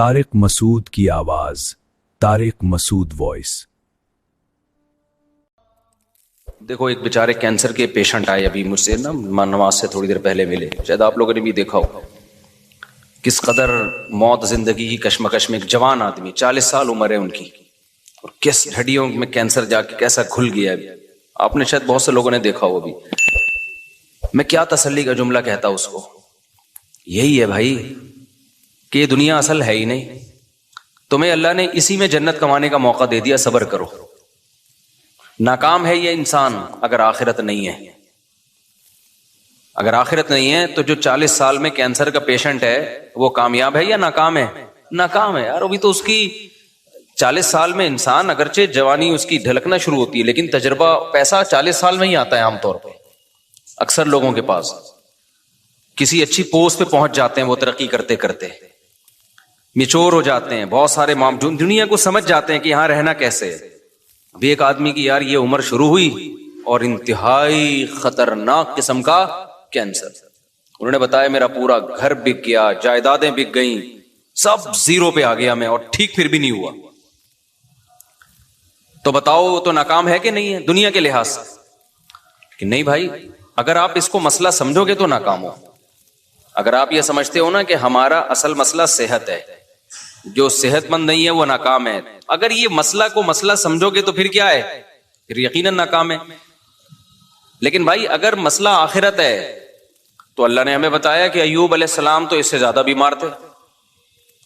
طارق مسعود کی آواز، طارق مسعود وائس۔ دیکھو ایک بیچارے کینسر کے پیشنٹ آئے ابھی مجھ سے نا نماز سے تھوڑی دیر پہلے ملے، شاید آپ لوگوں نے بھی دیکھا ہو کس قدر موت زندگی کی کشمکش میں، ایک جوان آدمی 40 سال عمر ہے ان کی، اور کس ہڈیوں میں کینسر جا کے کیسا کھل گیا ہے، آپ نے شاید بہت سے لوگوں نے دیکھا ہو ابھی۔ میں کیا تسلی کا جملہ کہتا اس کو، یہی ہے بھائی کہ یہ دنیا اصل ہے ہی نہیں، تمہیں اللہ نے اسی میں جنت کمانے کا موقع دے دیا، صبر کرو۔ ناکام ہے یہ انسان اگر آخرت نہیں ہے، اگر آخرت نہیں ہے تو جو 40 سال میں کینسر کا پیشنٹ ہے وہ کامیاب ہے یا ناکام ہے؟ ناکام ہے یار۔ ابھی تو اس کی 40 سال میں انسان اگرچہ جوانی اس کی ڈھلکنا شروع ہوتی ہے، لیکن تجربہ پیسہ 40 سال میں ہی آتا ہے عام طور پہ اکثر لوگوں کے پاس۔ کسی اچھی پوسٹ پہ پہنچ جاتے ہیں وہ ترقی کرتے کرتے، میچور ہو جاتے ہیں، بہت سارے دنیا کو سمجھ جاتے ہیں کہ یہاں رہنا کیسے ہے۔ ابھی ایک آدمی کی یار یہ عمر شروع ہوئی اور انتہائی خطرناک قسم کا کینسر، انہوں نے بتایا میرا پورا گھر بک گیا، جائیدادیں بک گئیں، سب زیرو پہ آ گیا میں، اور ٹھیک پھر بھی نہیں ہوا۔ تو بتاؤ تو ناکام ہے کہ نہیں ہے دنیا کے لحاظ سے؟ کہ نہیں بھائی، اگر آپ اس کو مسئلہ سمجھو گے تو ناکام ہو۔ اگر آپ یہ سمجھتے ہو نا کہ ہمارا اصل مسئلہ صحت ہے، جو صحت مند نہیں ہے وہ ناکام ہے، اگر یہ مسئلہ کو مسئلہ سمجھو گے تو پھر کیا ہے؟ پھر یقیناً ناکام ہے۔ لیکن بھائی اگر مسئلہ آخرت ہے تو اللہ نے ہمیں بتایا کہ ایوب علیہ السلام تو اس سے زیادہ بیمار تھے،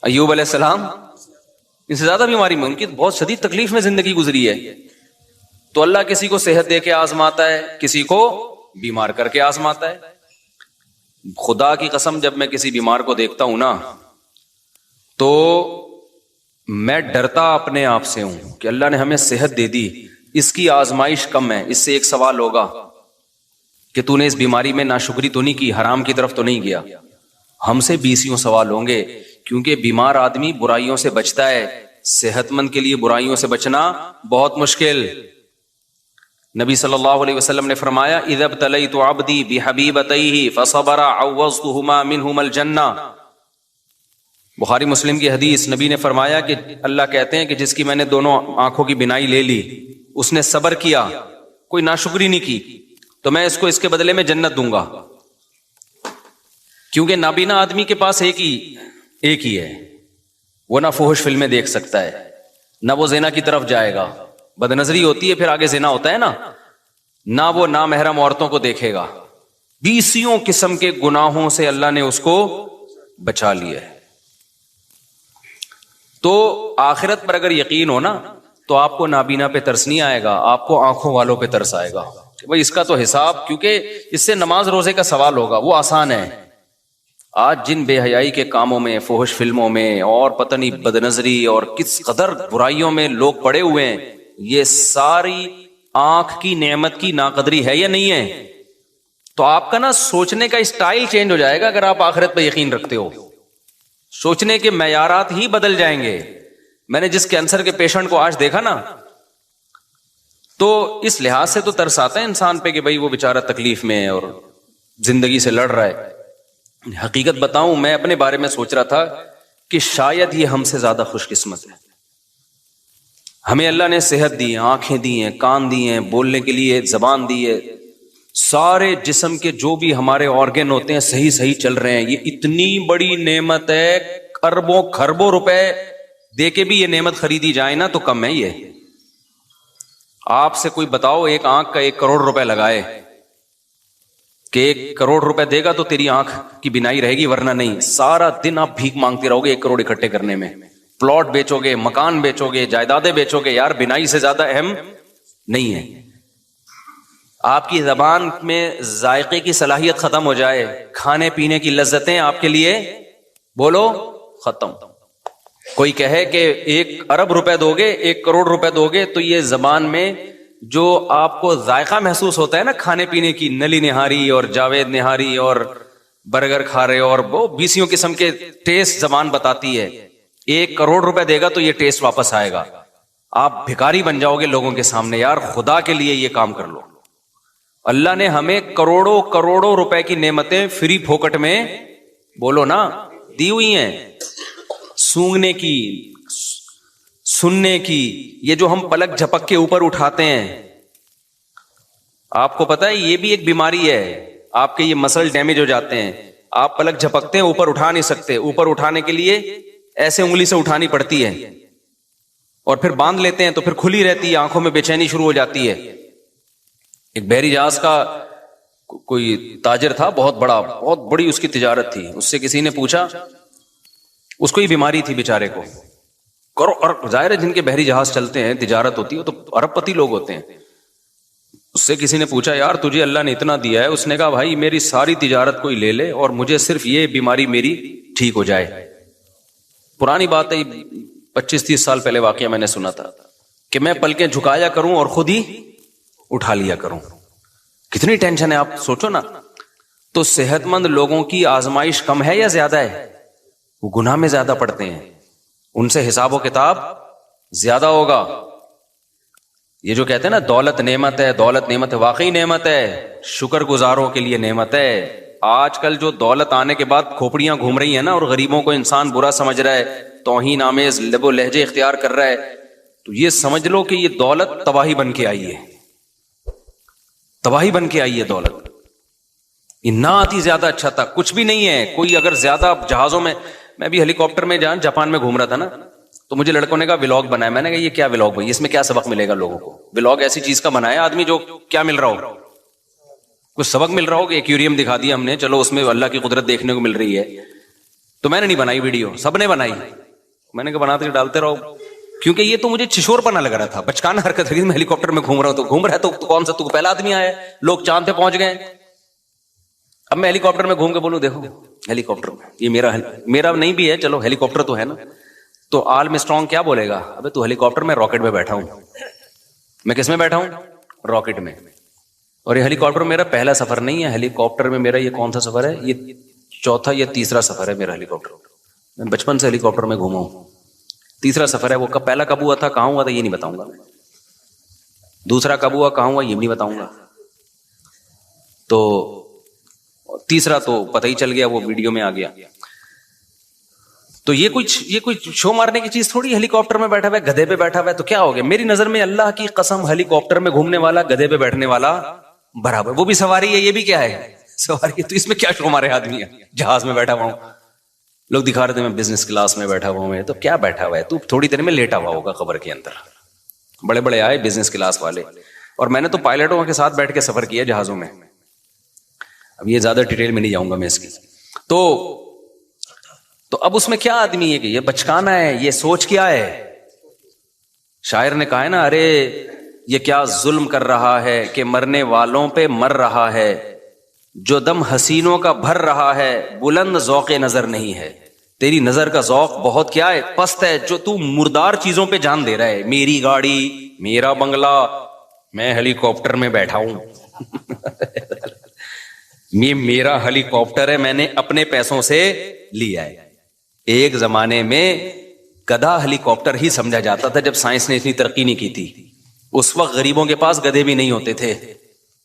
ایوب علیہ السلام اس سے زیادہ بیماری میں، ان کی بہت شدید تکلیف میں زندگی گزری ہے۔ تو اللہ کسی کو صحت دے کے آزماتا ہے، کسی کو بیمار کر کے آزماتا ہے۔ خدا کی قسم جب میں کسی بیمار کو دیکھتا ہوں نا تو میں ڈرتا اپنے آپ سے ہوں کہ اللہ نے ہمیں صحت دے دی، اس کی آزمائش کم ہے، اس سے ایک سوال ہوگا کہ تو نے اس بیماری میں ناشکری تو نہیں کی، حرام کی طرف تو نہیں گیا۔ ہم سے 20 سوال ہوں گے، کیونکہ بیمار آدمی برائیوں سے بچتا ہے، صحت مند کے لیے برائیوں سے بچنا بہت مشکل۔ نبی صلی اللہ علیہ وسلم نے فرمایا اذا ابتلیت عبدی بحبیبتیہ فصبر عوضتہما منہما الجنہ، بخاری مسلم کی حدیث، نبی نے فرمایا کہ اللہ کہتے ہیں کہ جس کی میں نے دونوں آنکھوں کی بینائی لے لی، اس نے صبر کیا، کوئی ناشکری نہیں کی، تو میں اس کو اس کے بدلے میں جنت دوں گا۔ کیونکہ نابینا آدمی کے پاس ایک ہی ہے، وہ نہ فحش فلمیں دیکھ سکتا ہے، نہ وہ زنا کی طرف جائے گا، بد نظری ہوتی ہے پھر آگے زنا ہوتا ہے نا، نہ وہ نامحرم عورتوں کو دیکھے گا، 20 قسم کے گناہوں سے اللہ نے اس کو بچا لیا ہے۔ تو آخرت پر اگر یقین ہو نا تو آپ کو نابینا پہ ترس نہیں آئے گا، آپ کو آنکھوں والوں پہ ترس آئے گا کہ بھئی اس کا تو حساب، کیونکہ اس سے نماز روزے کا سوال ہوگا، وہ آسان ہے۔ آج جن بے حیائی کے کاموں میں، فحش فلموں میں، اور پتہ نہیں بد نظری اور کس قدر برائیوں میں لوگ پڑے ہوئے ہیں، یہ ساری آنکھ کی نعمت کی ناقدری ہے یا نہیں ہے؟ تو آپ کا نا سوچنے کا اسٹائل چینج ہو جائے گا اگر آپ آخرت پہ یقین رکھتے ہو، سوچنے کے معیارات ہی بدل جائیں گے۔ میں نے جس کینسر کے پیشنٹ کو آج دیکھا نا تو اس لحاظ سے تو ترس آتا ہے انسان پہ کہ بھئی وہ بیچارہ تکلیف میں ہے اور زندگی سے لڑ رہا ہے۔ حقیقت بتاؤں، میں اپنے بارے میں سوچ رہا تھا کہ شاید یہ ہم سے زیادہ خوش قسمت ہے۔ ہمیں اللہ نے صحت دی ہے، آنکھیں دی ہیں، کان دی ہیں، بولنے کے لیے زبان دی ہے، سارے جسم کے جو بھی ہمارے آرگن ہوتے ہیں صحیح چل رہے ہیں۔ یہ اتنی بڑی نعمت ہے، اربوں خربوں روپے دے کے بھی یہ نعمت خریدی جائے نا تو کم ہے۔ یہ آپ سے کوئی بتاؤ ایک آنکھ کا 1 کروڑ روپے لگائے کہ 1 کروڑ روپے دے گا تو تیری آنکھ کی بینائی رہے گی، ورنہ نہیں۔ سارا دن آپ بھیک مانگتے رہو گے 1 کروڑ اکٹھے کرنے میں، پلاٹ بیچو گے، مکان بیچو گے، جائیدادیں بیچو گے، یار بینائی سے زیادہ اہم نہیں ہے۔ آپ کی زبان میں ذائقے کی صلاحیت ختم ہو جائے، کھانے پینے کی لذتیں آپ کے لیے بولو ختم۔ کوئی کہے کہ 1 ارب روپے دو گے، 1 کروڑ روپے دو گے، تو یہ زبان میں جو آپ کو ذائقہ محسوس ہوتا ہے نا کھانے پینے کی، نلی نہاری اور جاوید نہاری اور برگر کھا رہے اور وہ 20 قسم کے ٹیسٹ زبان بتاتی ہے، 1 کروڑ روپے دے گا تو یہ ٹیسٹ واپس آئے گا۔ آپ بھکاری بن جاؤ گے لوگوں کے سامنے، یار خدا کے لیے یہ کام کر لو۔ اللہ نے ہمیں کروڑوں روپے کی نعمتیں فری پھوکٹ میں بولو نا دی ہوئی ہیں۔ سونگنے کی, سننے کی, یہ جو ہم پلک جھپک کے اوپر اٹھاتے ہیں, آپ کو پتا ہے یہ بھی ایک بیماری ہے. آپ کے یہ مسل ڈیمیج ہو جاتے ہیں, آپ پلک جھپکتے ہیں اوپر اٹھا نہیں سکتے, اوپر اٹھانے کے لیے ایسے انگلی سے اٹھانی پڑتی ہے, اور پھر باندھ لیتے ہیں تو پھر کھلی رہتی ہے, آنکھوں میں بے چینی شروع ہو جاتی ہے. ایک بحری جہاز کا کوئی تاجر تھا, بہت بڑی اس کی تجارت تھی. اس سے کسی نے پوچھا, اس کو یہ بیماری تھی بیچارے کو, اور ظاہر ہے جن کے بحری جہاز چلتے ہیں, تجارت ہوتی ہے, تو ارب پتی لوگ ہوتے ہیں. اس سے کسی نے پوچھا, یار تجھے اللہ نے اتنا دیا ہے؟ اس نے کہا, بھائی میری ساری تجارت کوئی لے لے اور مجھے صرف یہ بیماری میری ٹھیک ہو جائے. پرانی بات ہے, 25-30 سال پہلے واقعہ میں نے سنا تھا کہ میں پلکیں جھکایا کروں اور خود ہی اٹھا لیا کروں. کتنی ٹینشن ہے, آپ سوچو نا. تو صحت مند لوگوں کی آزمائش کم ہے یا زیادہ ہے؟ وہ گناہ میں زیادہ پڑتے ہیں, ان سے حساب و کتاب زیادہ ہوگا. یہ جو کہتے ہیں نا دولت نعمت ہے, دولت نعمت ہے, واقعی نعمت ہے, شکر گزاروں کے لیے نعمت ہے. آج کل جو دولت آنے کے بعد کھوپڑیاں گھوم رہی ہیں نا, اور غریبوں کو انسان برا سمجھ رہا ہے, توہین آمیز لب و لہجے اختیار کر رہا ہے, تو یہ سمجھ لو کہ یہ دولت تباہی بن کے آئی ہے, تباہی بن کے آئی ہے دولت. یہ نہ آتی زیادہ اچھا تھا, کچھ بھی نہیں ہے. کوئی اگر زیادہ جہازوں میں بھی ہیلی کاپٹر میں جاپان میں گھوم رہا تھا نا, تو مجھے لڑکوں نے کہا ولاگ بنایا. میں نے کہا یہ کیا ولاگ بھائی, اس میں کیا سبق ملے گا لوگوں کو؟ ولاگ ایسی چیز کا بنایا آدمی جو کیا مل رہا ہو, کچھ سبق مل رہا ہو. کہ ایکویریم دکھا دیا ہم نے, چلو اس میں اللہ کی قدرت دیکھنے کو مل رہی ہے. تو میں نے نہیں بنائی ویڈیو, سب نے بنائی. میں نے کہا بناتے ڈالتے رہو, کیونکہ یہ تو مجھے چھشور پنا لگ رہا تھا, بچکانہ حرکت ہے. میں ہیلی کاپٹر میں گھوم رہا ہوں, تو گھوم رہا ہے تو کون سا تو پہلا آدمی آیا ہے, لوگ چاند پہ پہنچ گئے. اب میں ہیلی کاپٹر میں گھوم کے بولوں دیکھو ہیلی کاپٹر یہ میرا نہیں بھی ہے, چلو ہیلی کاپٹر تو ہے نا. تو آرم اسٹرانگ کیا بولے گا, ابے تو ہیلی کاپٹر میں راکٹ میں بیٹھا ہوں. میں کس میں بیٹھا ہوں؟ راکٹ میں. اور یہ ہیلی کاپٹر میرا پہلا سفر نہیں ہے. ہیلی کاپٹر میں میرا یہ کون سا سفر ہے, یہ چوتھا یا تیسرا سفر ہے میرا ہیلی کاپٹر. میں بچپن سے ہیلی کاپٹر میں گھوما ہوں. تیسرا سفر ہے, وہ کب پہلا کب ہوا تھا, کہاں ہوا تھا, یہ نہیں بتاؤں گا. دوسرا کب ہوا, کہاں ہوا, یہ بھی نہیں بتاؤں گا. تو تیسرا تو پتہ ہی چل گیا, وہ ویڈیو میں آ گیا. تو یہ کوئی شو مارنے کی چیز تھوڑی. ہیلی کاپٹر میں بیٹھا ہوا ہے, گدھے پہ بیٹھا ہوا ہے, تو کیا ہو گیا؟ میری نظر میں اللہ کی قسم ہیلی کاپٹر میں گھومنے والا گدھے پہ بیٹھنے والا برابر. وہ بھی سواری ہے, یہ بھی کیا ہے, سواری ہے. تو اس میں کیا شو مارے آدمی ہے, جہاز میں بیٹھا ہوا ہوں, لوگ دکھا رہے تھے میں بزنس کلاس میں بیٹھا ہوا ہوں. تو کیا بیٹھا ہوا ہے تو, تھوڑی دیر میں لیٹا ہوا ہوگا قبر کے اندر. بڑے بڑے آئے بزنس کلاس والے, اور میں نے تو پائلٹوں کے ساتھ بیٹھ کے سفر کیا جہازوں میں. اب یہ زیادہ ڈیٹیل میں نہیں جاؤں گا میں اس کی. تو اب اس میں کیا آدمی ہے کہ یہ بچکانا ہے, یہ سوچ کیا ہے. شاعر نے کہا ہے نا, ارے یہ کیا ظلم کر رہا ہے کہ مرنے والوں پہ مر رہا ہے, جو دم حسینوں کا بھر رہا ہے, بلند ذوق نظر نہیں ہے. تیری نظر کا ذوق بہت کیا ہے, پست ہے, جو تو مردار چیزوں پہ جان دے رہا ہے. میری گاڑی, میرا بنگلہ, میں ہیلی کاپٹر میں بیٹھا ہوں. یہ میرا ہیلی کاپٹر ہے, میں نے اپنے پیسوں سے لیا ہے. ایک زمانے میں گدھا ہیلی کاپٹر ہی سمجھا جاتا تھا, جب سائنس نے اتنی ترقی نہیں کی تھی. اس وقت غریبوں کے پاس گدھے بھی نہیں ہوتے تھے.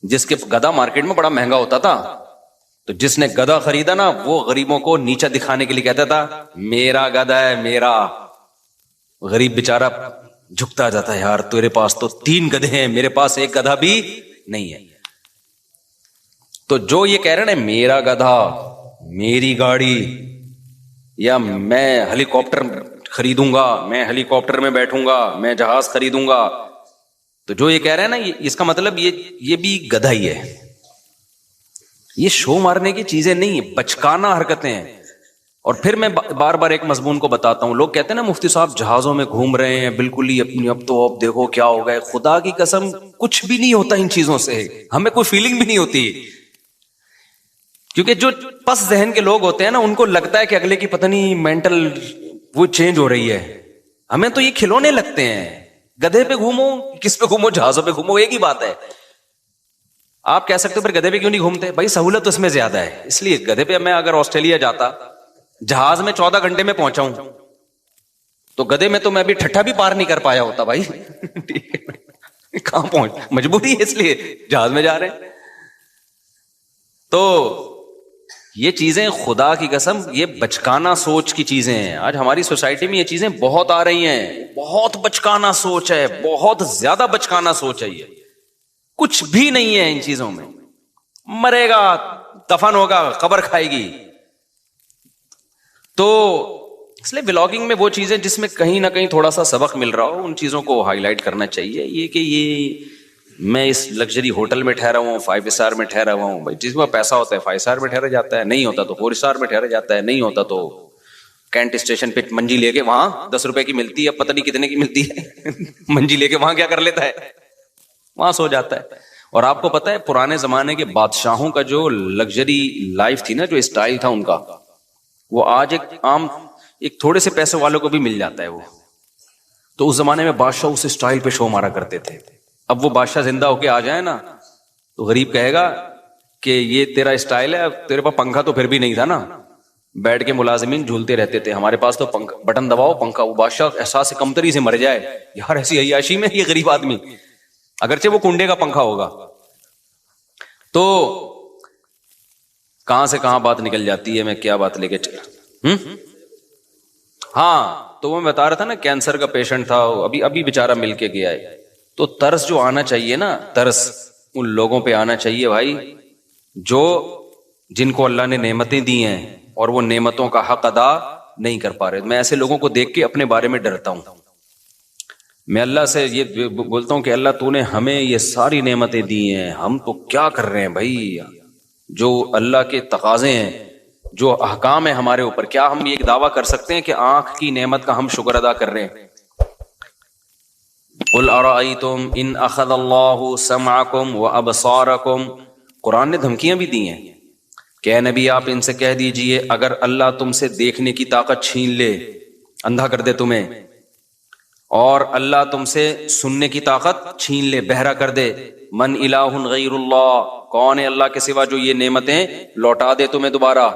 جس کے گدھا مارکیٹ میں بڑا مہنگا ہوتا تھا, تو جس نے گدھا خریدا نا, وہ غریبوں کو نیچا دکھانے کے لیے کہتا تھا میرا گدھا ہے میرا. غریب بیچارہ جھکتا جاتا ہے, یار تیرے پاس تو 3 گدھے ہیں, میرے پاس ایک گدھا بھی نہیں ہے. تو جو یہ کہہ رہے ہیں میرا گدھا, میری گاڑی, یا میں ہیلی کاپٹر خریدوں گا, میں ہیلی کاپٹر میں بیٹھوں گا, میں جہاز خریدوں گا, تو جو یہ کہہ رہے ہیں نا, اس کا مطلب یہ بھی گدھا ہی ہے. یہ شو مارنے کی چیزیں نہیں ہیں, بچکانہ حرکتیں ہیں. اور پھر میں بار بار ایک مضمون کو بتاتا ہوں. لوگ کہتے ہیں نا مفتی صاحب جہازوں میں گھوم رہے ہیں بالکل ہی اپنی, اب تو اب دیکھو کیا ہو گئے. خدا کی قسم کچھ بھی نہیں ہوتا ان چیزوں سے, ہمیں کوئی فیلنگ بھی نہیں ہوتی. کیونکہ جو پس ذہن کے لوگ ہوتے ہیں نا, ان کو لگتا ہے کہ اگلے کی پتہ نہیں مینٹل وہ چینج ہو رہی ہے. ہمیں تو یہ کھلونے لگتے ہیں. گدھے پہ گھومو, کس پہ گھومو, جہازوں پہ گھومو, ایک ہی بات ہے. آپ کہہ سکتے ہو پھر گدھے پہ کیوں نہیں گھومتے؟ بھائی سہولت اس میں زیادہ ہے, اس لیے. گدھے پہ میں اگر آسٹریلیا جاتا, جہاز میں 14 گھنٹے میں پہنچا ہوں, تو گدھے میں تو میں ابھی ٹھٹھا بھی پار نہیں کر پایا ہوتا بھائی. کہاں پہنچ, مجبوری ہے, اس لیے جہاز میں جا رہے ہیں. تو یہ چیزیں خدا کی قسم یہ بچکانا سوچ کی چیزیں ہیں. آج ہماری سوسائٹی میں یہ چیزیں بہت آ رہی ہیں. بہت بچکانا سوچ ہے, بہت زیادہ بچکانا سوچ ہے. یہ کچھ بھی نہیں ہے ان چیزوں میں. مرے گا, دفن ہوگا, قبر کھائے گی. تو اس لیے بلاگنگ میں وہ چیزیں جس میں کہیں نہ کہیں تھوڑا سا سبق مل رہا ہو, ان چیزوں کو ہائی لائٹ کرنا چاہیے. یہ کہ یہ میں اس لگژری ہوٹل میں ٹھہرا ہوا ہوں, 5 اسٹار میں ٹھہرا ہوا ہوں. بھائی جس میں پیسہ ہوتا ہے 5 اسٹار میں ٹھہرا جاتا ہے, نہیں ہوتا تو 4 اسٹار میں ٹھہرا جاتا ہے, نہیں ہوتا تو کینٹ اسٹیشن پہ منجی لے کے وہاں 10 روپے کی ملتی ہے, پتہ نہیں کتنے کی ملتی ہے, منجی لے کے وہاں کیا کر لیتا ہے, وہاں سو جاتا ہے. اور آپ کو پتا ہے پرانے زمانے کے بادشاہوں کا جو لگژری لائف تھی نا, جو اسٹائل تھا ان کا, وہ آج ایک تھوڑے سے پیسے والوں کو بھی مل جاتا ہے. وہ تو اس زمانے میں بادشاہ اس اسٹائل پہ شو مارا کرتے تھے. اب وہ بادشاہ زندہ ہو کے آ جائے نا تو غریب کہے گا کہ یہ تیرا اسٹائل ہے, تیرے پاس پنکھا تو پھر بھی نہیں تھا نا, بیٹھ کے ملازمین جھولتے رہتے تھے, ہمارے پاس تو بٹن دباؤ پنکھا. وہ بادشاہ احساس کمتری سے مر جائے, یار ایسی عیاشی میں یہ غریب آدمی, اگرچہ وہ کنڈے کا پنکھا ہوگا. تو کہاں سے کہاں بات نکل جاتی ہے, میں کیا بات لے کے چلا. ہاں تو وہ میں بتا رہا تھا نا, کینسر کا پیشنٹ تھا, ابھی بیچارہ مل کے گیا ہے. تو طرز جو آنا چاہیے نا, طرز ان لوگوں پہ آنا چاہیے بھائی جو جن کو اللہ نے نعمتیں دی ہیں اور وہ نعمتوں کا حق ادا نہیں کر پا رہے. میں ایسے لوگوں کو دیکھ کے اپنے بارے میں ڈرتا ہوں. میں اللہ سے یہ بولتا ہوں کہ اللہ تو نے ہمیں یہ ساری نعمتیں دی ہیں, ہم تو کیا کر رہے ہیں بھائی, جو اللہ کے تقاضے ہیں, جو احکام ہیں ہمارے اوپر, کیا ہم یہ دعویٰ کر سکتے ہیں کہ آنکھ کی نعمت کا ہم شکر ادا کر رہے ہیں؟ قل ارأیتم ان اخذ اللہ سمعکم وابصارکم. قرآن نے دھمکیاں بھی دی ہیں کہ اے نبی آپ ان سے کہہ دیجئے اگر اللہ تم سے دیکھنے کی طاقت چھین لے, اندھا کر دے تمہیں, اور اللہ تم سے سننے کی طاقت چھین لے, بہرا کر دے, من الہ غیر اللہ, کون ہے اللہ کے سوا جو یہ نعمتیں لوٹا دے تمہیں دوبارہ.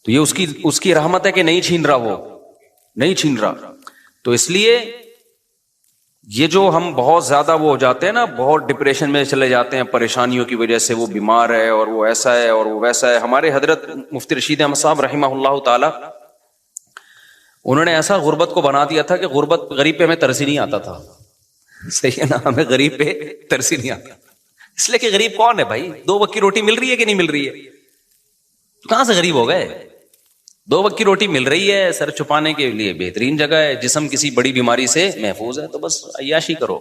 تو یہ اس کی رحمت ہے کہ نہیں چھین رہا, وہ نہیں چھین رہا. تو اس لیے یہ جو ہم بہت زیادہ وہ ہو جاتے ہیں نا, بہت ڈپریشن میں چلے جاتے ہیں پریشانیوں کی وجہ سے, وہ بیمار ہے اور وہ ایسا ہے اور وہ ویسا ہے. ہمارے حضرت مفتی رشید احمد صاحب رحمہ اللہ تعالی, انہوں نے ایسا غربت کو بنا دیا تھا کہ غربت, غریب پہ ہمیں ترس ہی نہیں آتا تھا. صحیح ہے نا, ہمیں غریب پہ ترس ہی نہیں آتا, اس لیے کہ غریب کون ہے بھائی, 2 وقت کی روٹی مل رہی ہے کہ نہیں مل رہی ہے, کہاں سے غریب ہو گئے. 2 وقت کی روٹی مل رہی ہے, سر چھپانے کے لیے بہترین جگہ ہے, جسم کسی بڑی بیماری سے محفوظ ہے, تو بس عیاشی کرو,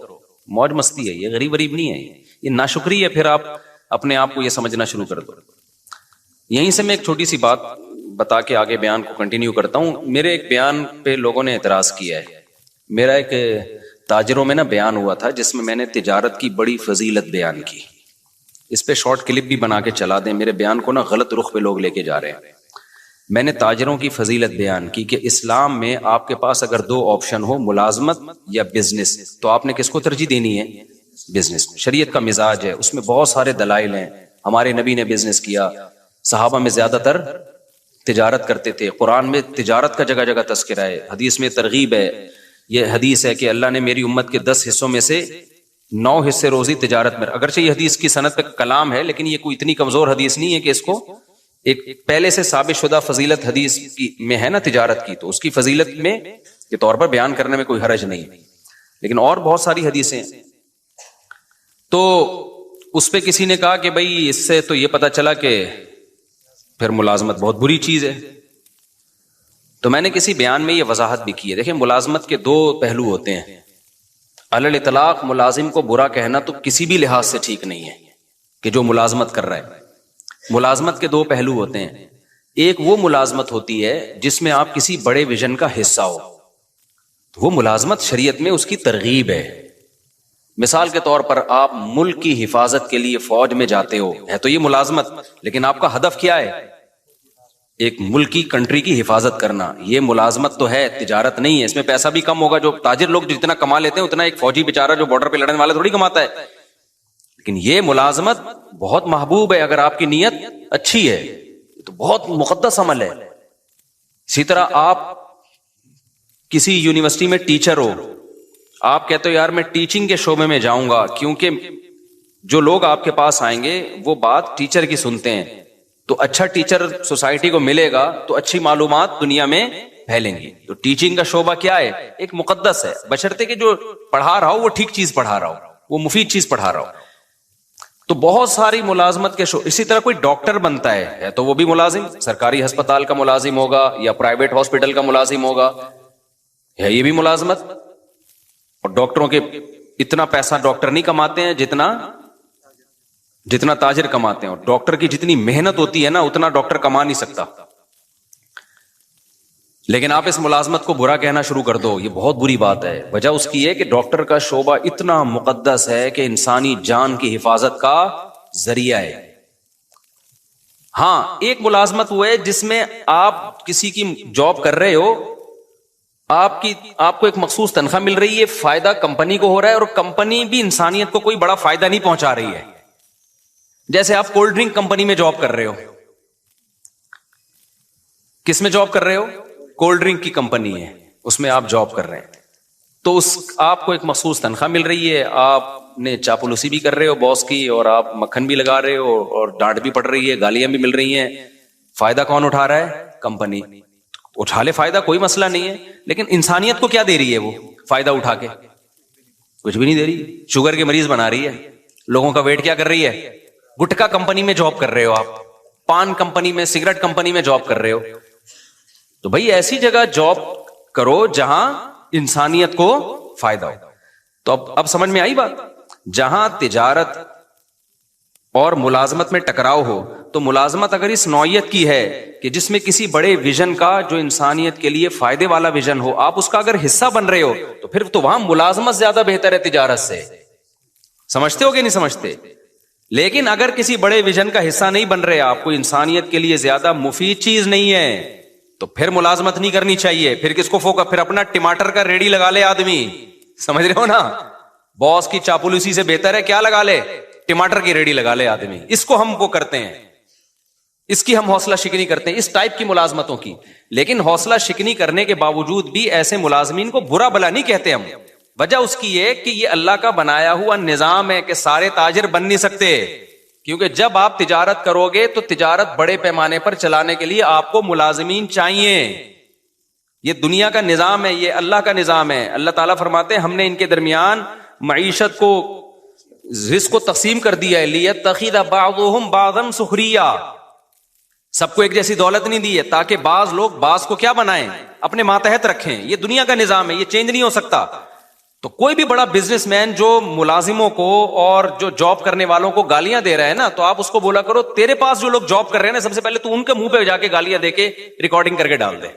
موج مستی ہے. یہ غریب نہیں ہے, یہ ناشکری ہے. پھر آپ اپنے آپ کو یہ سمجھنا شروع کر دو. یہیں سے میں ایک چھوٹی سی بات بتا کے آگے بیان کو کنٹینیو کرتا ہوں. میرے ایک بیان پہ لوگوں نے اعتراض کیا ہے. میرا ایک تاجروں میں نا بیان ہوا تھا جس میں نے تجارت کی بڑی فضیلت بیان کی. اس پہ شارٹ کلپ بھی بنا کے چلا دیں, میرے بیان کو نا غلط رخ پہ لوگ لے کے جا رہے ہیں. میں نے تاجروں کی فضیلت بیان کی کہ اسلام میں آپ کے پاس اگر 2 آپشن ہو, ملازمت یا بزنس, تو آپ نے کس کو ترجیح دینی ہے؟ بزنس. شریعت کا مزاج ہے, اس میں بہت سارے دلائل ہیں. ہمارے نبی نے بزنس کیا, صحابہ میں زیادہ تر تجارت کرتے تھے, قرآن میں تجارت کا جگہ جگہ تذکرہ ہے, حدیث میں ترغیب ہے. یہ حدیث ہے کہ اللہ نے میری امت کے 10 حصوں میں سے 9 حصے روزی تجارت میں. اگرچہ یہ حدیث کی سند پہ کلام ہے, لیکن یہ کوئی اتنی کمزور حدیث نہیں ہے کہ اس کو ایک پہلے سے ثابت شدہ فضیلت حدیث کی میں ہے نا تجارت کی, تو اس کی فضیلت میں کے طور پر بیان کرنے میں کوئی حرج نہیں. لیکن اور بہت ساری حدیثیں ہیں. تو اس پہ کسی نے کہا کہ بھائی اس سے تو یہ پتا چلا کہ پھر ملازمت بہت بری چیز ہے. تو میں نے کسی بیان میں یہ وضاحت بھی کی ہے. دیکھیں, ملازمت کے 2 پہلو ہوتے ہیں. علی الاطلاق ملازم کو برا کہنا تو کسی بھی لحاظ سے ٹھیک نہیں ہے کہ جو ملازمت کر رہا ہے. ملازمت کے 2 پہلو ہوتے ہیں. ایک وہ ملازمت ہوتی ہے جس میں آپ کسی بڑے ویژن کا حصہ ہو, وہ ملازمت شریعت میں اس کی ترغیب ہے. مثال کے طور پر آپ ملک کی حفاظت کے لیے فوج میں جاتے ہو, ہے تو یہ ملازمت, لیکن آپ کا ہدف کیا ہے؟ ایک ملک کی کنٹری کی حفاظت کرنا. یہ ملازمت تو ہے, تجارت نہیں ہے. اس میں پیسہ بھی کم ہوگا, جو تاجر لوگ جتنا کما لیتے ہیں اتنا ایک فوجی بیچارہ جو بارڈر پہ لڑنے والا تھوڑی کماتا ہے. لیکن یہ ملازمت بہت محبوب ہے اگر آپ کی نیت اچھی ہے, تو بہت مقدس عمل ہے. اسی طرح آپ کسی یونیورسٹی میں ٹیچر ہو, آپ کہتے ہو یار میں ٹیچنگ کے شعبے میں جاؤں گا کیونکہ جو لوگ آپ کے پاس آئیں گے وہ بات ٹیچر کی سنتے ہیں، تو اچھا ٹیچر سوسائٹی کو ملے گا تو اچھی معلومات دنیا میں پھیلیں گی. تو ٹیچنگ کا شعبہ کیا ہے؟ ایک مقدس ہے، بشرطے کہ جو پڑھا رہا ہو وہ ٹھیک چیز پڑھا رہا ہو، وہ مفید چیز پڑھا رہا ہو. تو بہت ساری ملازمت کے اسی طرح کوئی ڈاکٹر بنتا ہے تو وہ بھی ملازم، سرکاری ہسپتال کا ملازم ہوگا یا پرائیویٹ ہاسپٹل کا ملازم ہوگا، ہے یہ بھی ملازمت. اور ڈاکٹروں کے اتنا پیسہ ڈاکٹر نہیں کماتے ہیں جتنا تاجر کماتے ہیں، اور ڈاکٹر کی جتنی محنت ہوتی ہے نا اتنا ڈاکٹر کما نہیں سکتا. لیکن آپ اس ملازمت کو برا کہنا شروع کر دو، یہ بہت بری بات ہے. وجہ اس کی ہے کہ ڈاکٹر کا شعبہ اتنا مقدس ہے کہ انسانی جان کی حفاظت کا ذریعہ ہے. ہاں ایک ملازمت وہ ہے جس میں آپ کسی کی جاب کر رہے ہو، آپ کو ایک مخصوص تنخواہ مل رہی ہے، فائدہ کمپنی کو ہو رہا ہے اور کمپنی بھی انسانیت کو کوئی بڑا فائدہ نہیں پہنچا رہی ہے. جیسے آپ کولڈ ڈرنک کمپنی میں جاب کر رہے ہو، کس میں جاب کر رہے ہو؟ کولڈ ڈرنک کی کمپنی ہے، اس میں آپ جاب کر رہے ہیں، تو آپ کو ایک مخصوص تنخواہ مل رہی ہے، آپ نے چاپلوسی بھی کر رہے ہو باس کی، اور آپ مکھن بھی لگا رہے ہو اور ڈانٹ بھی پڑ رہی ہے، گالیاں بھی مل رہی ہیں. فائدہ کون اٹھا رہا ہے؟ کمپنی. اٹھا لے فائدہ، کوئی مسئلہ نہیں ہے، لیکن انسانیت کو کیا دے رہی ہے وہ فائدہ اٹھا کے؟ کچھ بھی نہیں دے رہی. شوگر کے مریض بنا رہی ہے، لوگوں کا ویٹ کیا کر رہی ہے؟ گٹکا کمپنی میں جاب کر رہے ہو، آپ پان کمپنی میں، سگریٹ کمپنی میں جاب کر رہے ہو. تو بھائی ایسی جگہ جاب کرو جہاں انسانیت کو فائدہ ہو. تو اب سمجھ میں آئی بات؟ جہاں تجارت اور ملازمت میں ٹکراؤ ہو تو ملازمت اگر اس نوعیت کی ہے کہ جس میں کسی بڑے ویژن کا جو انسانیت کے لیے فائدے والا ویژن ہو، آپ اس کا اگر حصہ بن رہے ہو تو پھر تو وہاں ملازمت زیادہ بہتر ہے تجارت سے. سمجھتے ہو کہ نہیں سمجھتے؟ لیکن اگر کسی بڑے ویژن کا حصہ نہیں بن رہے آپ، کو انسانیت کے لیے زیادہ مفید چیز نہیں ہے، تو پھر ملازمت نہیں کرنی چاہیے. پھر کس کو فوکس؟ پھر اپنا ٹماٹر کا ریڑی لگا لے آدمی. سمجھ رہے ہو نا؟ باس کی چاپلوسی سے بہتر ہے کیا لگا لے؟ ٹماٹر کی ریڑی لگا لے آدمی. اس کو ہم وہ کرتے ہیں، اس کی ہم حوصلہ شکنی کرتے ہیں، اس ٹائپ کی ملازمتوں کی. لیکن حوصلہ شکنی کرنے کے باوجود بھی ایسے ملازمین کو برا بلا نہیں کہتے ہم. وجہ اس کی یہ کہ یہ اللہ کا بنایا ہوا نظام ہے کہ سارے تاجر بن نہیں سکتے. کیونکہ جب آپ تجارت کرو گے تو تجارت بڑے پیمانے پر چلانے کے لیے آپ کو ملازمین چاہیے. یہ دنیا کا نظام ہے، یہ اللہ کا نظام ہے. اللہ تعالیٰ فرماتے ہیں ہم نے ان کے درمیان معیشت کو، رزق کو تقسیم کر دیا ہے. لیتخذ بعضهم بعضا سخریا، سب کو ایک جیسی دولت نہیں دی ہے تاکہ بعض لوگ بعض کو کیا بنائیں؟ اپنے ماتحت رکھیں. یہ دنیا کا نظام ہے، یہ چینج نہیں ہو سکتا. تو کوئی بھی بڑا بزنس مین جو ملازموں کو اور جو جاب کرنے والوں کو گالیاں دے رہا ہے نا، تو آپ اس کو بولا کرو تیرے پاس جو لوگ جاب کر رہے ہیں نا، سب سے پہلے تو ان کے منہ پہ جا کے گالیاں دے کے ریکارڈنگ کر کے ڈال دے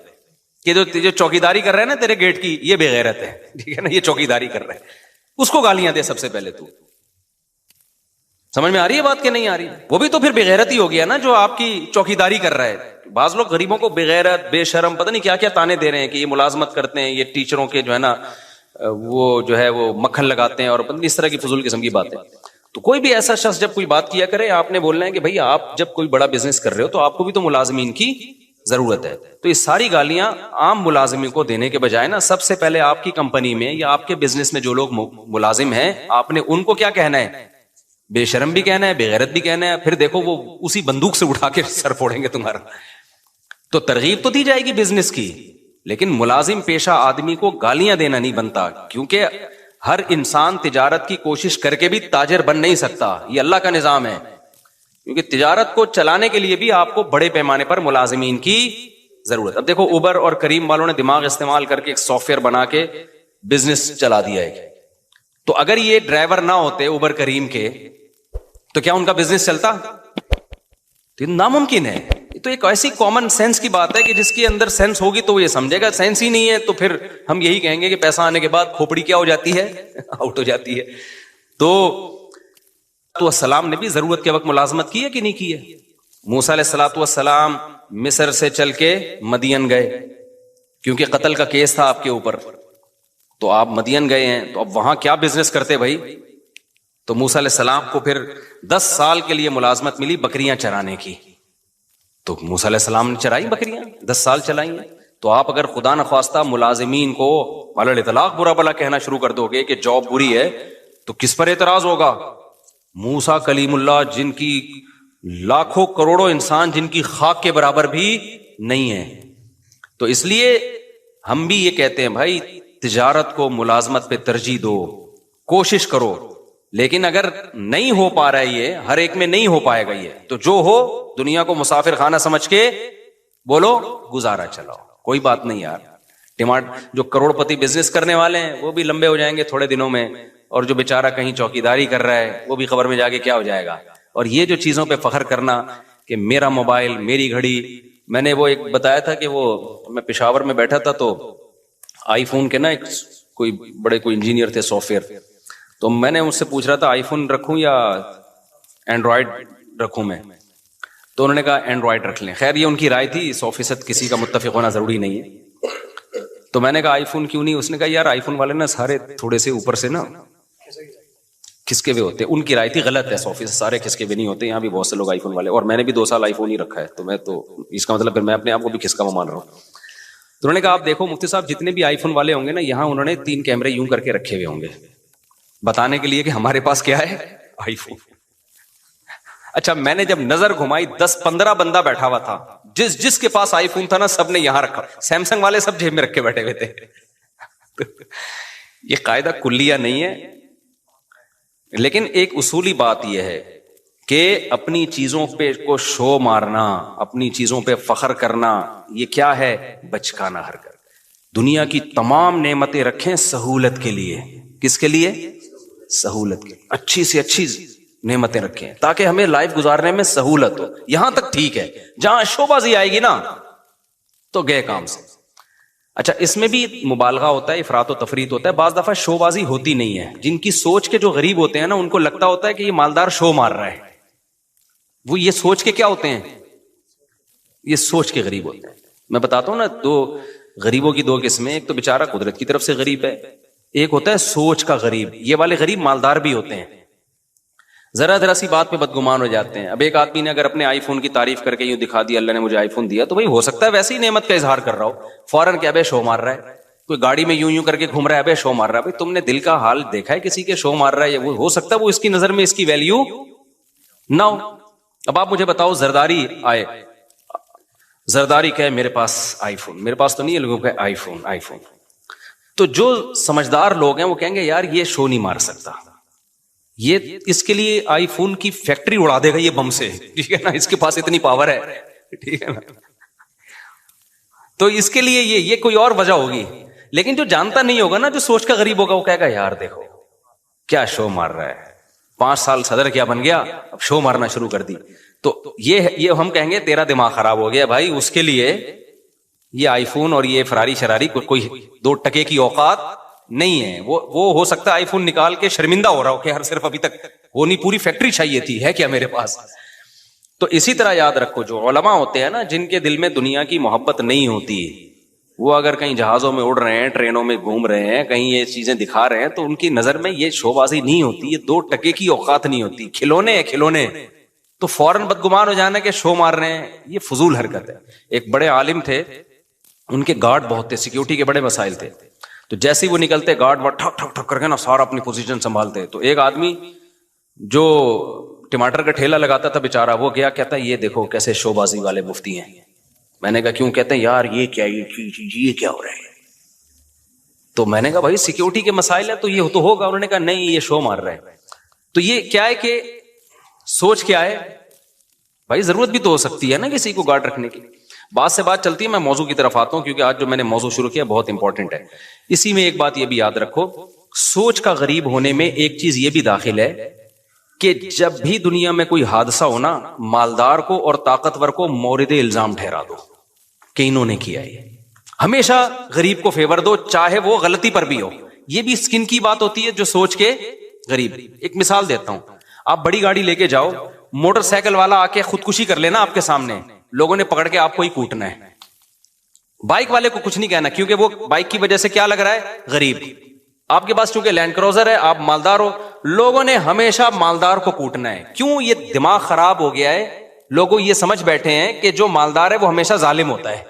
کہ جو چوکیداری کر رہے ہیں نا تیرے گیٹ کی، یہ بے غیرت ہے، ٹھیک ہے نا، یہ چوکیداری کر رہے ہیں، اس کو گالیاں دے سب سے پہلے. تو سمجھ میں آ رہی ہے بات کہ نہیں آ رہی؟ وہ بھی تو پھر بے غیرت ہی ہو گیا نا جو آپ کی چوکیداری کر رہا ہے. بعض لوگ غریبوں کو بے غیرت، بے شرم، پتہ نہیں کیا کیا تانے دے رہے ہیں کہ یہ ملازمت کرتے ہیں، یہ ٹیچروں کے جو ہے نا وہ جو ہے وہ مکھن لگاتے ہیں، اور اس طرح کی فضول قسم کی باتیں. تو کوئی بھی ایسا شخص جب کوئی بات کیا کرے، آپ نے بولنا ہے کہ بھائی آپ جب کوئی بڑا بزنس کر رہے ہو تو آپ کو بھی تو ملازمین کی ضرورت ہے. تو یہ ساری گالیاں عام ملازمین کو دینے کے بجائے نا، سب سے پہلے آپ کی کمپنی میں یا آپ کے بزنس میں جو لوگ ملازم ہیں، آپ نے ان کو کیا کہنا ہے؟ بے شرم بھی کہنا ہے، بے غیرت بھی کہنا ہے. پھر دیکھو وہ اسی بندوق سے اٹھا کے سر پھوڑیں گے تمہارا. تو ترغیب تو دی جائے گی بزنس کی، لیکن ملازم پیشہ آدمی کو گالیاں دینا نہیں بنتا. کیونکہ ہر انسان تجارت کی کوشش کر کے بھی تاجر بن نہیں سکتا، یہ اللہ کا نظام ہے. کیونکہ تجارت کو چلانے کے لیے بھی آپ کو بڑے پیمانے پر ملازمین کی ضرورت. اب دیکھو اوبر اور کریم والوں نے دماغ استعمال کر کے ایک سافٹ ویئر بنا کے بزنس چلا دیا ہے. تو اگر یہ ڈرائیور نہ ہوتے اوبر کریم کے تو کیا ان کا بزنس چلتا؟ تو یہ ناممکن ہے. تو ایک ایسی کامن سینس کی بات ہے کہ جس کے اندر سینس ہوگی تو وہ یہ سمجھے گا. سینس ہی نہیں ہے تو پھر ہم یہی کہیں گے کہ پیسہ آنے کے بعد کھوپڑی کیا ہو جاتی ہے؟ آؤٹ ہو جاتی ہے. تو السلام نے بھی ضرورت کے وقت ملازمت کی ہے کہ نہیں کی ہے؟ موسیٰ علیہ الصلوۃ والسلام مصر سے چل کے مدین گئے کیونکہ قتل کا کیس تھا آپ کے اوپر. تو آپ مدین گئے ہیں تو اب وہاں کیا بزنس کرتے بھائی؟ تو موسیٰ علیہ السلام کو پھر 10 سال کے لیے ملازمت ملی بکریاں چرانے کی. تو موسیٰ علیہ السلام نے چرائی بکریاں، 10 سال چلائی ہیں. تو آپ اگر خدا نخواستہ ملازمین کو علی الاطلاق برا بلا کہنا شروع کر دو گے کہ جاب بری ہے، تو کس پر اعتراض ہوگا؟ موسیٰ کلیم اللہ جن کی لاکھوں کروڑوں انسان جن کی خاک کے برابر بھی نہیں ہے. تو اس لیے ہم بھی یہ کہتے ہیں بھائی تجارت کو ملازمت پہ ترجیح دو, کوشش کرو, لیکن اگر نہیں ہو پا رہا ہے, یہ ہر ایک میں نہیں ہو پائے گا یہ, تو جو ہو دنیا کو مسافر خانہ سمجھ کے بولو گزارا چلاؤ, کوئی بات نہیں یار. جو کروڑ پتی بزنس کرنے والے ہیں وہ بھی لمبے ہو جائیں گے تھوڑے دنوں میں, اور جو بیچارہ کہیں چوکیداری کر رہا ہے وہ بھی خبر میں جا کے کیا ہو جائے گا. اور یہ جو چیزوں پہ فخر کرنا کہ میرا موبائل, میری گھڑی, میں نے وہ ایک بتایا تھا کہ وہ میں پشاور میں بیٹھا تھا تو آئی فون کے نا ایک کوئی بڑے کوئی انجینئر تھے سافٹ ویئر, تو میں نے اس سے پوچھ رہا تھا آئی فون رکھوں یا اینڈرائڈ رکھوں میں, تو انہوں نے کہا اینڈرائڈ رکھ لیں. خیر یہ ان کی رائے تھی, 100% کسی کا متفق ہونا ضروری نہیں ہے. تو میں نے کہا آئی فون کیوں نہیں؟ اس نے کہا یار آئی فون والے نا سارے تھوڑے سے اوپر سے نا کھسکے ہوئے ہوتے ہیں. ان کی رائے تھی غلط ہے, 100% سارے کھسکے ہوئے نہیں ہوتے, یہاں بھی بہت سے لوگ آئی فون والے, اور میں نے بھی 2 سال آئی فون ہی رکھا ہے, تو میں تو اس کا مطلب پھر میں اپنے آپ کو بھی کھسکا مان رہا ہوں. تو انہوں نے کہا آپ دیکھو مفتی صاحب جتنے بھی آئی فون والے ہوں گے نا, یہاں انہوں نے 3 کیمرے یوں کر کے رکھے ہوئے ہوں گے بتانے کے لیے کہ ہمارے پاس کیا ہے, آئی فون. اچھا میں نے جب نظر گھمائی 10-15 بندہ بیٹھا ہوا تھا, جس کے پاس آئی فون تھا نا سب نے یہاں رکھا, سیمسنگ والے سب جیب میں رکھ کے بیٹھے ہوئے تھے. یہ قاعدہ کلیہ نہیں ہے, لیکن ایک اصولی بات یہ ہے کہ اپنی چیزوں پہ کو شو مارنا, اپنی چیزوں پہ فخر کرنا, یہ کیا ہے؟ بچکانہ حرکت. دنیا کی تمام نعمتیں رکھیں سہولت کے لیے. کس کے لیے؟ سہولت کے لیے. اچھی سے اچھی نعمتیں رکھیں تاکہ ہمیں لائف گزارنے میں سہولت ہو. یہاں تک ٹھیک ہے, جہاں شو بازی آئے گی نا تو گئے کام سے. اچھا اس میں بھی مبالغہ ہوتا ہے, افراط و تفریط ہوتا ہے. بعض دفعہ شو بازی ہوتی نہیں ہے. جن کی سوچ کے جو غریب ہوتے ہیں نا ان کو لگتا ہوتا ہے کہ یہ مالدار شو مار رہا ہے, وہ یہ سوچ کے کیا ہوتے ہیں, یہ سوچ کے غریب ہوتے ہیں. میں بتاتا ہوں نا, 2 غریبوں کی 2 قسمیں. ایک تو بیچارہ قدرت کی طرف سے غریب ہے, ایک ہوتا ہے سوچ کا غریب. یہ والے غریب مالدار بھی ہوتے ہیں, ذرا سی بات پہ بدگمان ہو جاتے ہیں. اب ایک آدمی نے اگر اپنے آئی فون کی تعریف کر کے یوں دکھا دیا اللہ نے مجھے آئی فون دیا, تو بھائی ہو سکتا ہے ویسے ہی نعمت کا اظہار کر رہا ہو, فوراً کیا بے شو مار رہا ہے. کوئی گاڑی میں یوں کر کے گھوم رہا ہے, بے شو مار رہا ہے. بھائی تم نے دل کا حال دیکھا ہے کسی کے, شو مار رہا ہے, وہ ہو سکتا ہے وہ اس کی نظر میں اس کی ویلیو نہ ہو. اب آپ مجھے بتاؤ زرداری آئے, زرداری کہے میرے پاس آئی فون, میرے پاس تو نہیں ہے, لوگوں کا آئی فون آئی فون. تو جو سمجھدار لوگ ہیں وہ کہیں گے یار یہ شو نہیں مار سکتا, یہ اس کے لیے آئی فون کی فیکٹری اڑا دے گا یہ بم سے, ٹھیک ہے نا, اس کے پاس اتنی پاور ہے, ٹھیک ہے نا. تو اس کے لیے یہ کوئی اور وجہ ہوگی. لیکن جو جانتا نہیں ہوگا نا, جو سوچ کا غریب ہوگا, وہ کہے گا یار دیکھو کیا شو مار رہا ہے, 5 سال صدر کیا بن گیا, اب شو مارنا شروع کر دی. تو یہ ہم کہیں گے تیرا دماغ خراب ہو گیا بھائی. اس کے لیے یہ آئی فون اور یہ فراری شراری کوئی 2 ٹکے کی اوقات نہیں ہے. وہ ہو سکتا ہے آئی فون نکال کے شرمندہ ہو رہا ہو کہ ہر صرف ابھی تک وہ نہیں, پوری فیکٹری چاہیے تھی, ہے کیا میرے پاس. تو اسی طرح یاد رکھو جو علماء ہوتے ہیں نا, جن کے دل میں دنیا کی محبت نہیں ہوتی, وہ اگر کہیں جہازوں میں اڑ رہے ہیں, ٹرینوں میں گھوم رہے ہیں, کہیں یہ چیزیں دکھا رہے ہیں, تو ان کی نظر میں یہ شو بازی نہیں ہوتی, یہ 2 ٹکے کی اوقات نہیں ہوتی, کھلونے ہیں کھلونے. تو فوراً بدگمان ہو جانا کہ شو مار رہے ہیں, یہ فضول حرکت ہے. ایک بڑے عالم تھے, ان کے گارڈ بہت تھے, سیکیورٹی کے بڑے مسائل تھے. تو جیسے ہی وہ نکلتے گارڈ وہ ٹھک ٹھک ٹھک کر کے نا سارا اپنی پوزیشن سنبھالتے. تو ایک آدمی جو ٹماٹر کا ٹھیلا لگاتا تھا بیچارہ, وہ گیا, کہتا ہے یہ دیکھو کیسے شو بازی والے مفتی ہیں. میں نے کہا کیوں؟ کہتے ہیں یار یہ کیا ہو رہا ہے. تو میں نے کہا بھائی سیکیورٹی کے مسائل ہے تو یہ تو ہوگا. انہوں نے کہا نہیں یہ شو مار رہا ہے. تو یہ کیا ہے کہ سوچ کیا ہے بھائی, ضرورت بھی تو ہو سکتی ہے نا کسی کو گارڈ رکھنے کی. بات سے بات چلتی ہے, میں موضوع کی طرف آتا ہوں کیونکہ آج جو میں نے موضوع شروع کیا بہت امپورٹنٹ ہے. اسی میں ایک بات یہ بھی یاد رکھو, سوچ کا غریب ہونے میں ایک چیز یہ بھی داخل ہے کہ جب بھی دنیا میں کوئی حادثہ ہونا, مالدار کو اور طاقتور کو مورد الزام ٹھہرا دو کہ انہوں نے کیا. یہ ہمیشہ غریب کو فیور دو, چاہے وہ غلطی پر بھی ہو. یہ بھی سکن کی بات ہوتی ہے جو سوچ کے غریب. ایک مثال دیتا ہوں, آپ بڑی گاڑی لے کے جاؤ, موٹر سائیکل والا آ کے خودکشی کر لینا آپ کے سامنے, لوگوں نے پکڑ کے آپ کو ہی کوٹنا ہے. بائک والے کو کچھ نہیں کہنا کیونکہ وہ بائک کی وجہ سے کیا لگ رہا ہے, غریب. آپ کے پاس چونکہ لینڈ کروزر ہے, آپ مالدار ہو, لوگوں نے ہمیشہ مالدار کو کوٹنا ہے. کیوں؟ یہ دماغ خراب ہو گیا ہے. لوگوں یہ سمجھ بیٹھے ہیں کہ جو مالدار ہے وہ ہمیشہ ظالم ہوتا ہے.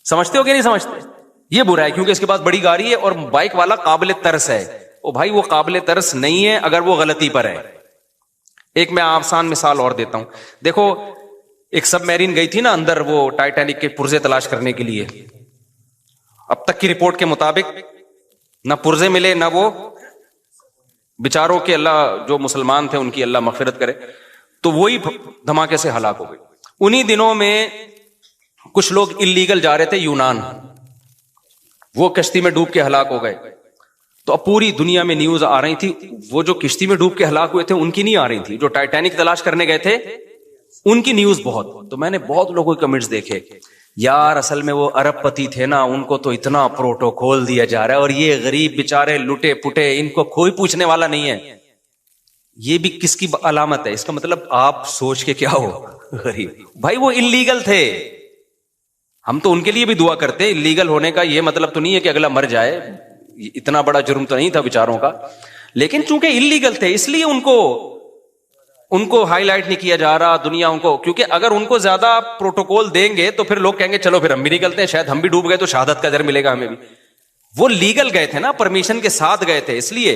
سمجھتے ہو کہ نہیں سمجھتے؟ یہ برا ہے کیونکہ اس کے پاس بڑی گاڑی ہے اور بائک والا قابل ترس ہے. او بھائی وہ قابل ترس نہیں ہے اگر وہ غلطی پر ہے. ایک میں آسان مثال اور دیتا ہوں. دیکھو ایک سب میرین گئی تھی نا اندر وہ ٹائٹینک کے پرزے تلاش کرنے کے لیے. اب تک کی رپورٹ کے مطابق نہ پرزے ملے نہ وہ بیچاروں کے اللہ جو مسلمان تھے ان کی اللہ مغفرت کرے, تو وہی دھماکے سے ہلاک ہو گئے. انہی دنوں میں کچھ لوگ اللیگل جا رہے تھے یونان, وہ کشتی میں ڈوب کے ہلاک ہو گئے. تو اب پوری دنیا میں نیوز آ رہی تھی, وہ جو کشتی میں ڈوب کے ہلاک ہوئے تھے ان کی نہیں آ رہی تھی, جو ٹائٹینک تلاش کرنے گئے تھے ان کی نیوز بہت. تو میں نے بہت لوگوں کے کمنٹس دیکھے, یار اصل میں وہ ارب پتی تھے نا, ان کو تو اتنا پروٹوکول دیا جا رہا ہے, اور یہ غریب بیچارے لٹے پٹے, ان کو کوئی پوچھنے والا نہیں ہے. یہ بھی کس کی علامت ہے؟ اس کا مطلب آپ سوچ کے کیا ہو غریب. بھائی وہ انلیگل تھے, ہم تو ان کے لیے بھی دعا کرتے. انلیگل ہونے کا یہ مطلب تو نہیں ہے کہ اگلا مر جائے, اتنا بڑا جرم تو نہیں تھا بیچاروں کا, لیکن چونکہ انلیگل تھے اس لیے ان کو ہائی لائٹ نہیں کیا جا رہا دنیا ان کو, کیونکہ اگر ان کو زیادہ پروٹوکول دیں گے تو پھر لوگ کہیں گے چلو پھر ہم بھی نکلتے ہیں, شاید ہم بھی ڈوب گئے تو شہادت کا اجر ملے گا ہمیں بھی. وہ لیگل گئے تھے نا, پرمیشن کے ساتھ گئے تھے, اس لیے.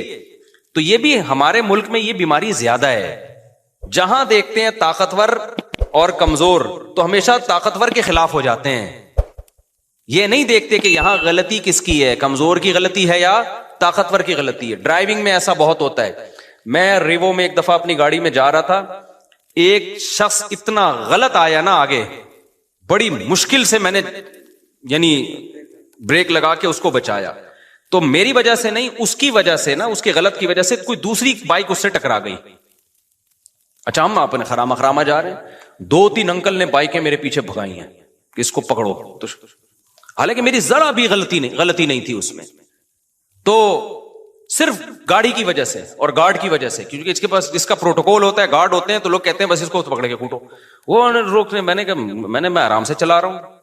تو یہ بھی ہمارے ملک میں یہ بیماری زیادہ ہے, جہاں دیکھتے ہیں طاقتور اور کمزور تو ہمیشہ طاقتور کے خلاف ہو جاتے ہیں. یہ نہیں دیکھتے کہ یہاں غلطی کس کی ہے, کمزور کی غلطی ہے یا طاقتور کی غلطی ہے. ڈرائیونگ میں ایسا بہت ہوتا ہے. میں ریوو میں ایک دفعہ اپنی گاڑی میں جا رہا تھا, ایک شخص اتنا غلط آیا نا آگے, بڑی مشکل سے میں نے یعنی بریک لگا کے اس کو بچایا. تو میری وجہ سے نہیں, اس کی وجہ سے نا, اس کے غلط کی وجہ سے کوئی دوسری بائک اس سے ٹکرا گئی. اچھا ہم اپنے خراما جا رہے ہیں, 2-3 انکل نے بائکیں میرے پیچھے بھگائی ہیں کہ اس کو پکڑو, تو حالانکہ میری ذرا بھی غلطی نہیں تھی اس میں. تو صرف گاڑی کی وجہ سے اور گارڈ کی وجہ سے, کیونکہ اس کے پاس اس کا پروٹوکول ہوتا ہے, گارڈ ہوتے ہیں, تو لوگ کہتے ہیں بس اس کو پکڑ کے کوٹو. وہ روکنے, میں آرام سے چلا رہا ہوں.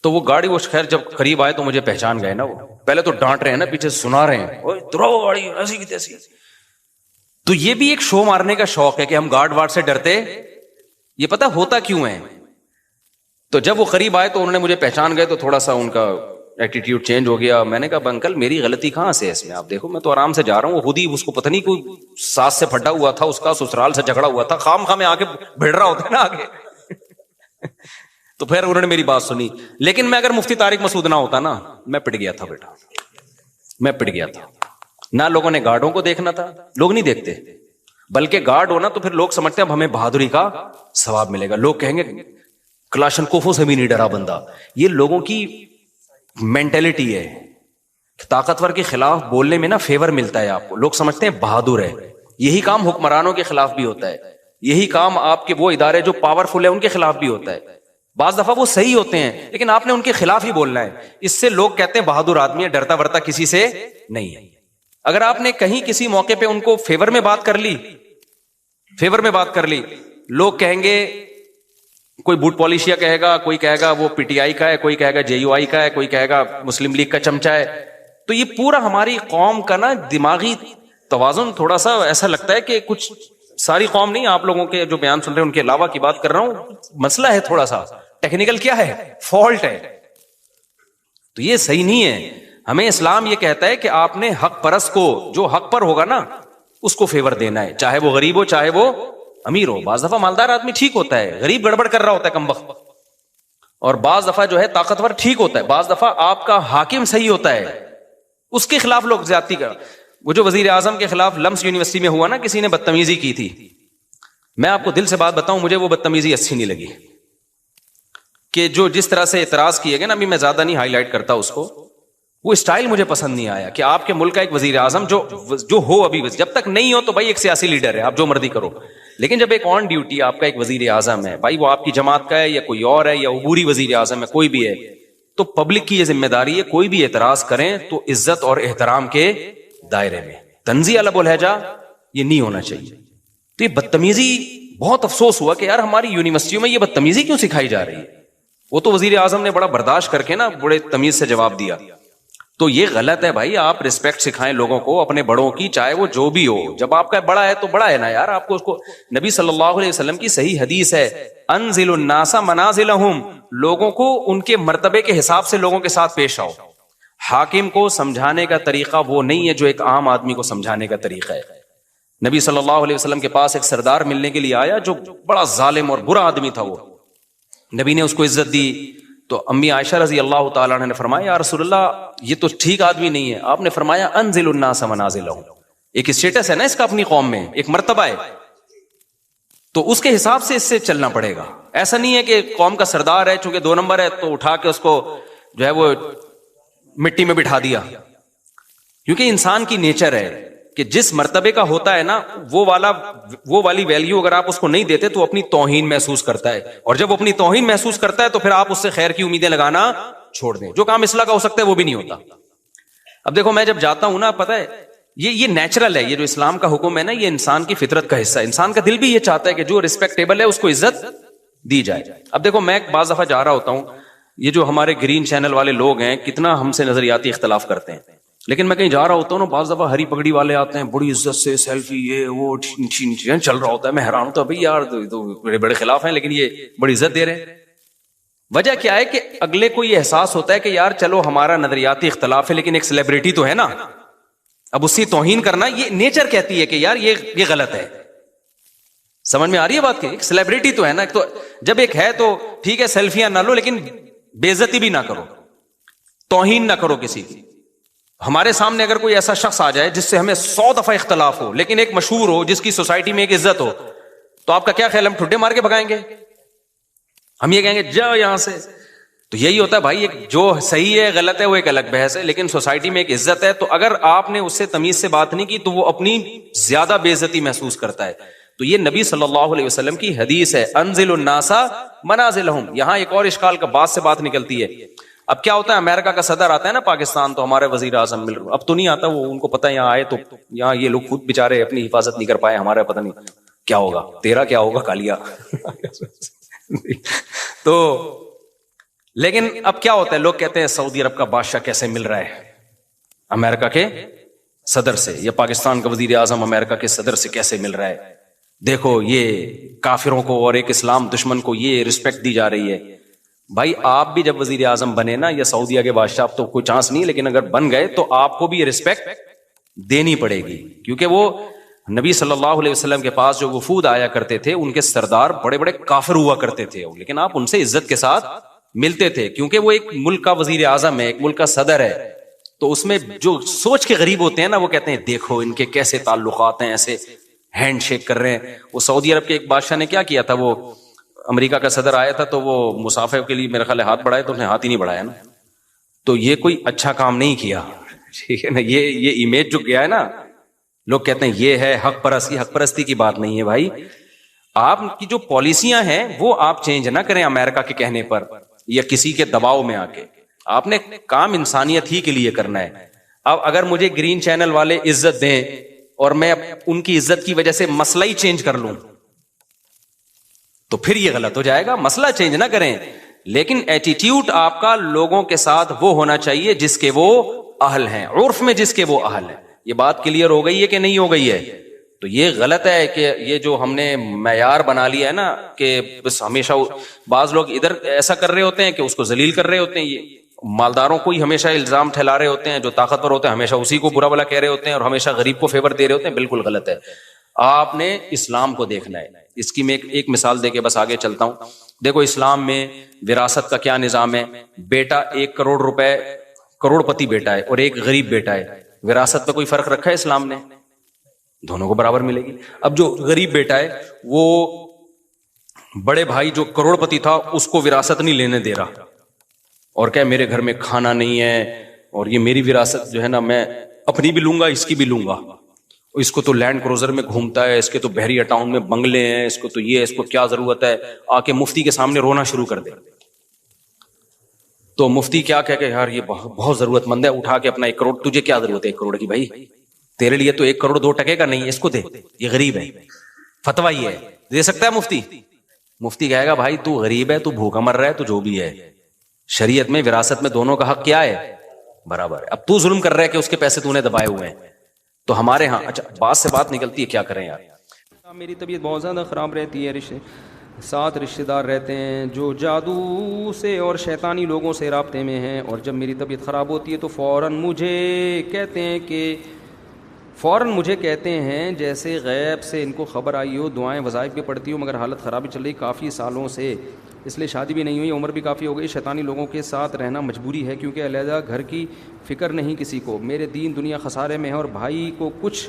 تو وہ گاڑی وہ خیر جب قریب آئے تو مجھے پہچان گئے نا. وہ پہلے تو ڈانٹ رہے ہیں نا, پیچھے سنا رہے ہیں گاڑی ایسی کی تیسی. تو یہ بھی ایک شو مارنے کا شوق ہے کہ ہم گارڈ وارڈ سے ڈرتے. یہ پتہ ہوتا کیوں ہے؟ تو جب وہ قریب آئے تو انہوں نے مجھے پہچان گئے, تو تھوڑا سا ان کا ایٹیٹیوڈ چینج ہو گیا. میں نے کہا انکل میری غلطی کہاں سے ہے اس میں؟ آپ دیکھو میں تو آرام سے جا رہا ہوں. وہ خود ہی اس کو پتہ نہیں کوئی ساس سے پھٹا ہوا تھا, اس کا سسرال سے جھگڑا ہوا تھا, خام میں آ کے بھیڑ رہا ہوتا ہے نا آگے. تو پھر انہوں نے میری بات سنی. لیکن میں اگر مفتی طارق مسعود نہ ہوتا نا, میں پٹ گیا تھا بیٹا, میں پٹ گیا تھا. نہ لوگوں نے گارڈوں کو دیکھنا تھا, لوگ نہیں دیکھتے, بلکہ گارڈ ہونا تو پھر لوگ سمجھتے ہیں اب ہمیں بہادری کا ثواب ملے گا. لوگ کہیں گے کلاشن کوفوں سے بھی نہیں ڈرا بندہ. یہ لوگوں کی مینٹلٹی ہے. طاقتور کے خلاف بولنے میں نا فیور ملتا ہے آپ کو, لوگ سمجھتے ہیں بہادر ہے. یہی کام حکمرانوں کے خلاف بھی ہوتا ہے, یہی کام آپ کے وہ ادارے جو پاورفل ہے ان کے خلاف بھی ہوتا ہے. بعض دفعہ وہ صحیح ہوتے ہیں لیکن آپ نے ان کے خلاف ہی بولنا ہے. اس سے لوگ کہتے ہیں بہادر آدمی ہے, ڈرتا ورتا کسی سے نہیں ہے. اگر آپ نے کہیں کسی موقع پہ ان کو فیور میں بات کر لی, لوگ کہیں گے, کوئی بوٹ پالیشیا کہے گا, کوئی کہے گا وہ پی ٹی آئی کا ہے, کوئی کہے گا جے یو آئی کا ہے, کوئی کہے گا مسلم لیگ کا چمچہ ہے. تو یہ پورا ہماری قوم کا نا دماغی توازن تھوڑا سا ایسا لگتا ہے کہ کچھ, ساری قوم نہیں, آپ لوگوں کے جو بیان سن رہے ہیں ان کے علاوہ کی بات کر رہا ہوں, مسئلہ ہے تھوڑا سا ٹیکنیکل, کیا ہے, فالٹ ہے. تو یہ صحیح نہیں ہے. ہمیں اسلام یہ کہتا ہے کہ آپ نے حق پرست کو, جو حق پر ہوگا نا اس کو فیور دینا ہے, چاہے وہ غریب ہو چاہے وہ امیر ہو. بعض دفعہ مالدار آدمی ٹھیک ہوتا ہے, غریب گڑبڑ کر رہا ہوتا ہے کمبخت. اور بعض دفعہ جو ہے طاقتور ٹھیک ہوتا ہے, بعض دفعہ آپ کا حاکم صحیح ہوتا ہے, اس کے خلاف لوگ زیادتی کر. وہ جو وزیر اعظم کے خلاف لمس یونیورسٹی میں ہوا نا, کسی نے بدتمیزی کی تھی, میں آپ کو دل سے بات بتاؤں, مجھے وہ بدتمیزی اچھی نہیں لگی. کہ جو جس طرح سے اعتراض کیے گئے نا, ابھی میں زیادہ نہیں ہائی لائٹ کرتا اس کو, وہ اسٹائل مجھے پسند نہیں آیا. کہ آپ کے ملک کا ایک وزیر اعظم جو ہو, ابھی جب تک نہیں ہو تو بھائی ایک سیاسی لیڈر ہے, آپ جو مرضی کرو, لیکن جب ایک آن ڈیوٹی آپ کا ایک وزیر اعظم ہے, بھائی وہ آپ کی جماعت کا ہے یا کوئی اور ہے, یا عبوری وزیر اعظم ہے, کوئی بھی ہے, تو پبلک کی یہ ذمہ داری ہے, کوئی بھی اعتراض کریں تو عزت اور احترام کے دائرے میں. تنزیہ لب الہجہ یہ نہیں ہونا چاہیے. تو یہ بدتمیزی, بہت افسوس ہوا کہ یار ہماری یونیورسٹیوں میں یہ بدتمیزی کیوں سکھائی جا رہی ہے. وہ تو وزیر اعظم نے بڑا برداشت کر کے نا بڑے تمیز سے جواب دیا. تو یہ غلط ہے بھائی, آپ رسپیکٹ سکھائیں لوگوں کو, اپنے بڑوں کی, چاہے وہ جو بھی ہو. جب آپ کا بڑا ہے تو بڑا ہے نا یار, آپ کو اس کو, نبی صلی اللہ علیہ وسلم کی صحیح حدیث ہے, انزل الناس منازلہم, لوگوں کو ان کے مرتبے کے حساب سے لوگوں کے ساتھ پیش آؤ. حاکم کو سمجھانے کا طریقہ وہ نہیں ہے جو ایک عام آدمی کو سمجھانے کا طریقہ ہے. نبی صلی اللہ علیہ وسلم کے پاس ایک سردار ملنے کے لیے آیا جو بڑا ظالم اور برا آدمی تھا. وہ نبی نے اس کو عزت دی تو امی عائشہ رضی اللہ تعالیٰ عنہ نے فرمایا یا رسول اللہ یہ تو ٹھیک آدمی نہیں ہے. آپ نے فرمایا انزل الناس منازلہم, ایک اسٹیٹس ہے نا اس کا اپنی قوم میں, ایک مرتبہ ہے, تو اس کے حساب سے اس سے چلنا پڑے گا. ایسا نہیں ہے کہ قوم کا سردار ہے چونکہ 2 نمبر ہے تو اٹھا کے اس کو جو ہے وہ مٹی میں بٹھا دیا. کیونکہ انسان کی نیچر ہے کہ جس مرتبے کا ہوتا ہے نا وہ والی ویلیو اگر آپ اس کو نہیں دیتے تو اپنی توہین محسوس کرتا ہے, اور جب اپنی توہین محسوس کرتا ہے تو پھر آپ اس سے خیر کی امیدیں لگانا چھوڑ دیں. جو کام اصلاح کا ہو سکتا ہے وہ بھی نہیں ہوتا. اب دیکھو میں جب جاتا ہوں نا, پتہ ہے یہ نیچرل ہے, یہ جو اسلام کا حکم ہے نا یہ انسان کی فطرت کا حصہ ہے. انسان کا دل بھی یہ چاہتا ہے کہ جو ریسپیکٹیبل ہے اس کو عزت دی جائے. اب دیکھو میں بعض دفعہ جا رہا ہوتا ہوں, یہ جو ہمارے گرین چینل والے لوگ ہیں کتنا ہم سے نظریاتی اختلاف کرتے ہیں, لیکن میں کہیں جا رہا ہوتا ہوں نا بعض دفعہ ہری پگڑی والے آتے ہیں بڑی عزت سے سیلفی یہ وہ چل رہا ہوتا ہے. میں حیران ہوتا ہوں بھائی یار تو بڑے بڑے خلاف ہیں لیکن یہ بڑی عزت دے رہے ہیں. وجہ کیا ہے کہ اگلے کو یہ احساس ہوتا ہے کہ یار چلو ہمارا نظریاتی اختلاف ہے لیکن ایک سیلیبریٹی تو ہے نا, اب اس کی توہین کرنا یہ نیچر کہتی ہے کہ یار یہ غلط ہے. سمجھ میں آ رہی ہے بات کی؟ ایک سیلیبریٹی تو ہے نا, تو جب ایک ہے تو ٹھیک ہے سیلفیاں نہ لو لیکن بے عزتی بھی نہ کرو, توہین نہ کرو کسی کی. ہمارے سامنے اگر کوئی ایسا شخص آ جائے جس سے ہمیں 100 دفعہ اختلاف ہو لیکن ایک مشہور ہو جس کی سوسائٹی میں ایک عزت ہو, تو آپ کا کیا خیال, ہم ٹھڈے مار کے بھگائیں گے؟ ہم یہ کہیں گے جاؤ یہاں سے. تو یہی ہوتا ہے بھائی, ایک جو صحیح ہے غلط ہے وہ ایک الگ بحث ہے, لیکن سوسائٹی میں ایک عزت ہے تو اگر آپ نے اس سے تمیز سے بات نہیں کی تو وہ اپنی زیادہ بے عزتی محسوس کرتا ہے. تو یہ نبی صلی اللہ علیہ وسلم کی حدیث ہے انزل الناس منازلہم. یہاں ایک اور اشکال کا بات سے بات نکلتی ہے. اب کیا ہوتا ہے, امریکہ کا صدر آتا ہے نا پاکستان تو ہمارے وزیر اعظم مل رہے, اب تو نہیں آتا وہ, ان کو پتہ ہے یہاں آئے تو یہاں یہ لوگ خود بےچارے اپنی حفاظت نہیں کر پائے, ہمارا پتہ نہیں کیا ہوگا, تیرا کیا ہوگا کالیا. تو لیکن اب کیا ہوتا ہے, لوگ کہتے ہیں سعودی عرب کا بادشاہ کیسے مل رہا ہے امریکہ کے صدر سے, یا پاکستان کا وزیر اعظم امریکہ کے صدر سے کیسے مل رہا ہے, دیکھو یہ کافروں کو اور ایک اسلام دشمن کو یہ رسپیکٹ دی جا رہی ہے. بھائی آپ بھی جب وزیر اعظم بنے نا, یا سعودیہ کے بادشاہ, اب تو کوئی چانس نہیں لیکن اگر بن گئے تو آپ کو بھی یہ رسپیکٹ دینی پڑے گی, کیونکہ وہ نبی صلی اللہ علیہ وسلم کے پاس جو وفود آیا کرتے تھے ان کے سردار بڑے بڑے کافر ہوا کرتے تھے, لیکن آپ ان سے عزت کے ساتھ ملتے تھے کیونکہ وہ ایک ملک کا وزیر اعظم ہے, ایک ملک کا صدر ہے. تو اس میں جو سوچ کے غریب ہوتے ہیں نا وہ کہتے ہیں دیکھو ان کے کیسے تعلقات ہیں, ایسے ہینڈ شیک کر رہے ہیں. وہ سعودی عرب کے ایک بادشاہ نے کیا کیا تھا, وہ امریکہ کا صدر آیا تھا تو وہ مسافر کے لیے میرے خیال ہے ہاتھ بڑھائے تو اس نے ہاتھ ہی نہیں بڑھایا نا, تو یہ کوئی اچھا کام نہیں کیا, ٹھیک ہے نا. یہ امیج جو گیا ہے نا, لوگ کہتے ہیں یہ ہے حق پرستی. حق پرستی کی بات نہیں ہے بھائی, آپ کی جو پالیسیاں ہیں وہ آپ چینج نہ کریں امریکہ کے کہنے پر یا کسی کے دباؤ میں آ کے. آپ نے کام انسانیت ہی کے لیے کرنا ہے. اب اگر مجھے گرین چینل والے عزت دیں اور میں ان کی عزت کی وجہ سے مسئلہ ہی چینج کر لوں تو پھر یہ غلط ہو جائے گا. مسئلہ چینج نہ کریں لیکن ایٹیٹیوڈ آپ کا لوگوں کے ساتھ وہ ہونا چاہیے جس کے وہ اہل ہیں, عرف میں جس کے وہ اہل ہیں. یہ بات کلیئر ہو گئی ہے کہ نہیں ہو گئی ہے؟ تو یہ غلط ہے کہ یہ جو ہم نے معیار بنا لیا ہے نا کہ بس ہمیشہ بعض لوگ ادھر ایسا کر رہے ہوتے ہیں کہ اس کو ذلیل کر رہے ہوتے ہیں, یہ مالداروں کو ہی ہمیشہ الزام ٹھہلا رہے ہوتے ہیں, جو طاقتور ہوتے ہیں ہمیشہ اسی کو برا بلا کہہ رہے ہوتے ہیں اور ہمیشہ غریب کو فیور دے رہے ہوتے ہیں. بالکل غلط ہے. آپ نے اسلام کو دیکھنا ہے. اس کی میں ایک مثال دے کے بس آگے چلتا ہوں. دیکھو اسلام میں وراثت کا کیا نظام ہے, بیٹا 1 کروڑ روپے کروڑ پتی بیٹا ہے اور ایک غریب بیٹا ہے, وراثت پہ کوئی فرق رکھا ہے اسلام نے؟ دونوں کو برابر ملے گی. اب جو غریب بیٹا ہے وہ بڑے بھائی جو کروڑ پتی تھا اس کو وراثت نہیں لینے دے رہا اور کہ میرے گھر میں کھانا نہیں ہے اور یہ میری وراثت جو ہے نا میں اپنی بھی لوں گا اس کی بھی لوں گا, اس کو تو لینڈ کروزر میں گھومتا ہے, اس کے تو بحریہ ٹاؤن میں بنگلے ہیں, اس کو تو یہ, اس کو کیا ضرورت ہے, آ کے مفتی کے سامنے رونا شروع کر دے. تو مفتی کیا کہہ کہ یار یہ بہت ضرورت مند ہے, اٹھا کے اپنا 1 کروڑ, تجھے کیا ضرورت ہے 1 کروڑ کی بھائی, تیرے لیے تو 1 کروڑ 2 ٹکے کا نہیں, اس کو دے, یہ غریب ہے. فتویٰ یہ ہے, دے سکتا ہے مفتی؟ مفتی کہے گا بھائی تو غریب ہے, تو بھوکا مر رہا ہے, تو جو بھی ہے, شریعت میں وراثت میں دونوں کا حق کیا ہے؟ برابر ہے. اب تو ظلم کر رہا ہے کہ اس کے پیسے تو نے دبائے ہوئے ہیں. تو ہمارے ہاں اچھا بات سے بات نکلتی ہے, کیا کریں یار. میری طبیعت بہت زیادہ خراب رہتی ہے, ساتھ رشتہ دار رہتے ہیں جو جادو سے اور شیطانی لوگوں سے رابطے میں ہیں, اور جب میری طبیعت خراب ہوتی ہے تو فوراً مجھے کہتے ہیں کہ فوراً مجھے کہتے ہیں جیسے غیب سے ان کو خبر آئی ہو, دعائیں وظائف بھی پڑھتی ہوں مگر حالت خرابی چل رہی کافی سالوں سے, اس لیے شادی بھی نہیں ہوئی, عمر بھی کافی ہو گئی, شیطانی لوگوں کے ساتھ رہنا مجبوری ہے کیونکہ علیحدہ گھر کی فکر نہیں کسی کو, میرے دین دنیا خسارے میں ہے اور بھائی کو کچھ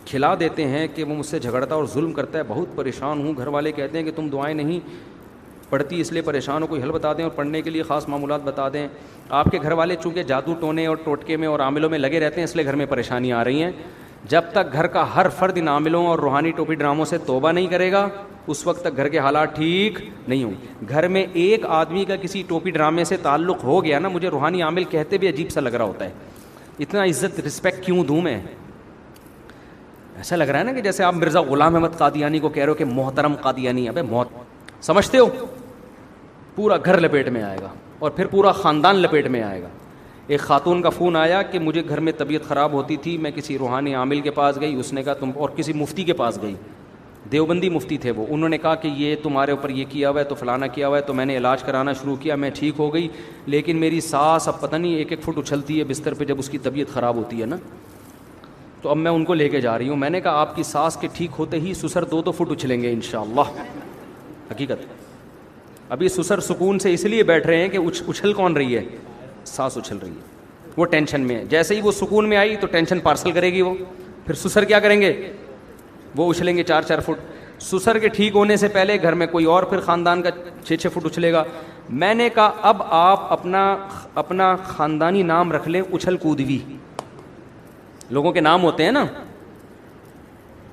کھلا دیتے ہیں کہ وہ مجھ سے جھگڑتا اور ظلم کرتا ہے, بہت پریشان ہوں. گھر والے کہتے ہیں کہ تم دعائیں نہیں پڑھتی اس لیے پریشان ہو, کوئی حل بتا دیں اور پڑھنے کے لیے خاص معمولات بتا دیں. آپ کے گھر والے چونکہ جادو ٹونے اور ٹوٹکے میں اور عاملوں میں لگے رہتے ہیں اس لیے گھر میں پریشانیاں آ رہی ہیں. جب تک گھر کا ہر فرد ان عاملوں اور روحانی ٹوپی ڈراموں سے توبہ نہیں کرے گا اس وقت تک گھر کے حالات ٹھیک نہیں ہوں گے. گھر میں ایک آدمی کا کسی ٹوپی ڈرامے سے تعلق ہو گیا نا, مجھے روحانی عامل کہتے بھی عجیب سا لگ رہا ہوتا ہے. اتنا عزت رسپیکٹ کیوں دوں میں؟ ایسا لگ رہا ہے نا کہ جیسے آپ مرزا غلام احمد قادیانی کو کہہ رہے ہو کہ محترم قادیانی. ابے سمجھتے ہو پورا گھر لپیٹ میں آئے گا اور پھر پورا خاندان لپیٹ میں آئے گا. ایک خاتون کا فون آیا کہ مجھے گھر میں طبیعت خراب ہوتی تھی, میں کسی روحانی عامل کے پاس گئی, اس نے کہا تم, اور کسی مفتی کے پاس گئی, دیوبندی مفتی تھے وہ, انہوں نے کہا کہ یہ تمہارے اوپر یہ کیا ہوا ہے تو فلانا کیا ہوا ہے, تو میں نے علاج کرانا شروع کیا, میں ٹھیک ہو گئی, لیکن میری سانس اب پتہ نہیں 1-1 فٹ اچھلتی ہے بستر پہ جب اس کی طبیعت خراب ہوتی ہے نا, تو اب میں ان کو لے کے جا رہی ہوں. میں نے کہا آپ کی سانس کے ٹھیک ہوتے ہی سسر 2 فٹ اچھلیں گے انشاءاللہ. حقیقت ابھی سسر سکون سے اس لیے بیٹھ رہے ہیں کہ اچھل کون رہی ہے, سانس اچھل رہی ہے, وہ ٹینشن میں ہے. جیسے ہی وہ سکون میں آئی تو ٹینشن پارسل کرے گی وہ, پھر سسر کیا کریں گے, وہ اچھلیں گے 4-4 فٹ. سسر کے ٹھیک ہونے سے پہلے گھر میں کوئی اور پھر خاندان کا 6-6 فٹ اچھلے گا. میں نے کہا اب آپ اپنا خاندانی نام رکھ لیں اچھل کودوی. لوگوں کے نام ہوتے ہیں نا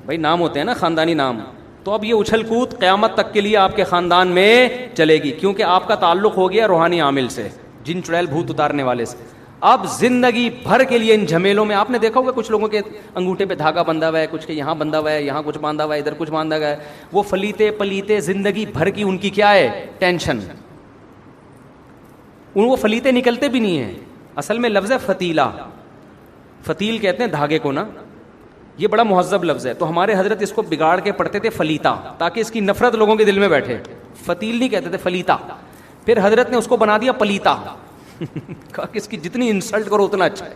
بھائی, نام ہوتے ہیں نا خاندانی نام, تو اب یہ اچھل کود قیامت تک کے لیے آپ کے خاندان میں چلے گی کیونکہ آپ کا تعلق ہو گیا روحانی عامل سے, جن چڑیل بھوت اتارنے والے سے. اب زندگی بھر کے لیے ان جھمیلوں میں, آپ نے دیکھا ہوگا کچھ لوگوں کے انگوٹھے پہ دھاگا بندھا ہوا ہے, کچھ کے یہاں بندھا ہوا ہے, یہاں کچھ باندھا ہوا ہے, ادھر کچھ باندھا گیا ہے, وہ فلیتے پلیتے زندگی بھر کی ان کی کیا ہے ٹینشن. وہ فلیتے نکلتے بھی نہیں ہیں. اصل میں لفظ ہے فتیلہ, فتیل کہتے ہیں دھاگے کو نا, یہ بڑا مہذب لفظ ہے. تو ہمارے حضرت اس کو بگاڑ کے پڑھتے تھے فلیتا تاکہ اس کی نفرت لوگوں کے دل میں بیٹھے. فتیل نہیں کہتے تھے, فلیتا. پھر حضرت نے اس کو بنا دیا پلیتا, کہا کہ اس کی جتنی انسلٹ کرو اتنا اچھا ہے.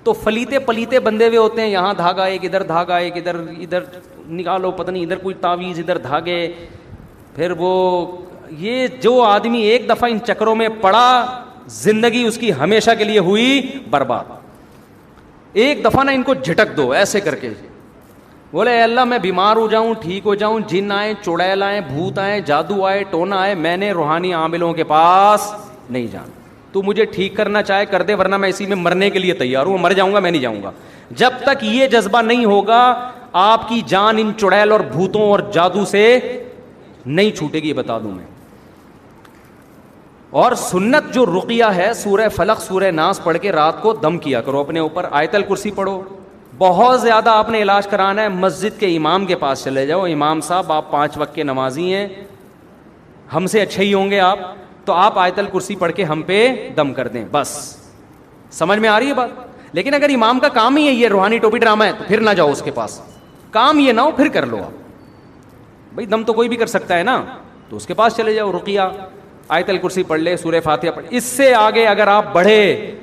تو فلیتے پلیتے بندے ہوئے ہوتے ہیں, یہاں دھاگا ایک, ادھر دھاگا ایک, ادھر نکالو پتہ نہیں, ادھر کوئی تعویذ, ادھر دھاگے. پھر وہ یہ جو آدمی ایک دفعہ ان چکروں میں پڑا زندگی اس کی ہمیشہ کے لیے ہوئی برباد. ایک دفعہ نا ان کو جھٹک دو ایسے کر کے, بولے اے اللہ میں بیمار ہو جاؤں, ٹھیک ہو جاؤں, جن آئے, چڑیل آئے, بھوت آئے, جادو آئے, ٹونا آئے, میں نے روحانی عاملوں کے پاس نہیں جانا. تو مجھے ٹھیک کرنا چاہے کر دے, ورنہ میں اسی میں مرنے کے لیے تیار ہوں, مر جاؤں گا, میں نہیں جاؤں گا. جب تک یہ جذبہ نہیں ہوگا آپ کی جان ان چڑیل اور بھوتوں اور جادو سے نہیں چھوٹے گی, یہ بتا دوں میں. اور سنت جو رقیہ ہے, سورہ فلق سورہ ناس پڑھ کے رات کو دم کیا کرو اپنے اوپر, آیت الکرسی پڑھو. بہت زیادہ آپ نے علاج کرانا ہے, مسجد کے امام کے پاس چلے جاؤ, امام صاحب آپ 5 وقت کے نمازی ہیں, ہم سے اچھے ہی ہوں گے آپ, تو آپ آیت الکرسی پڑھ کے ہم پہ دم کر دیں بس. سمجھ میں آ رہی ہے بات؟ لیکن اگر امام کا کام ہی ہے یہ روحانی ٹوپی ڈرامہ ہے تو پھر نہ جاؤ اس کے پاس, کام یہ نہ ہو پھر کر لو آپ. بھائی دم تو کوئی بھی کر سکتا ہے نا, تو اس کے پاس چلے جاؤ, رقیہ آیت الکرسی پڑھ لے, سورہ فاتحہ پڑھ. اس سے آگے اگر آپ بڑھے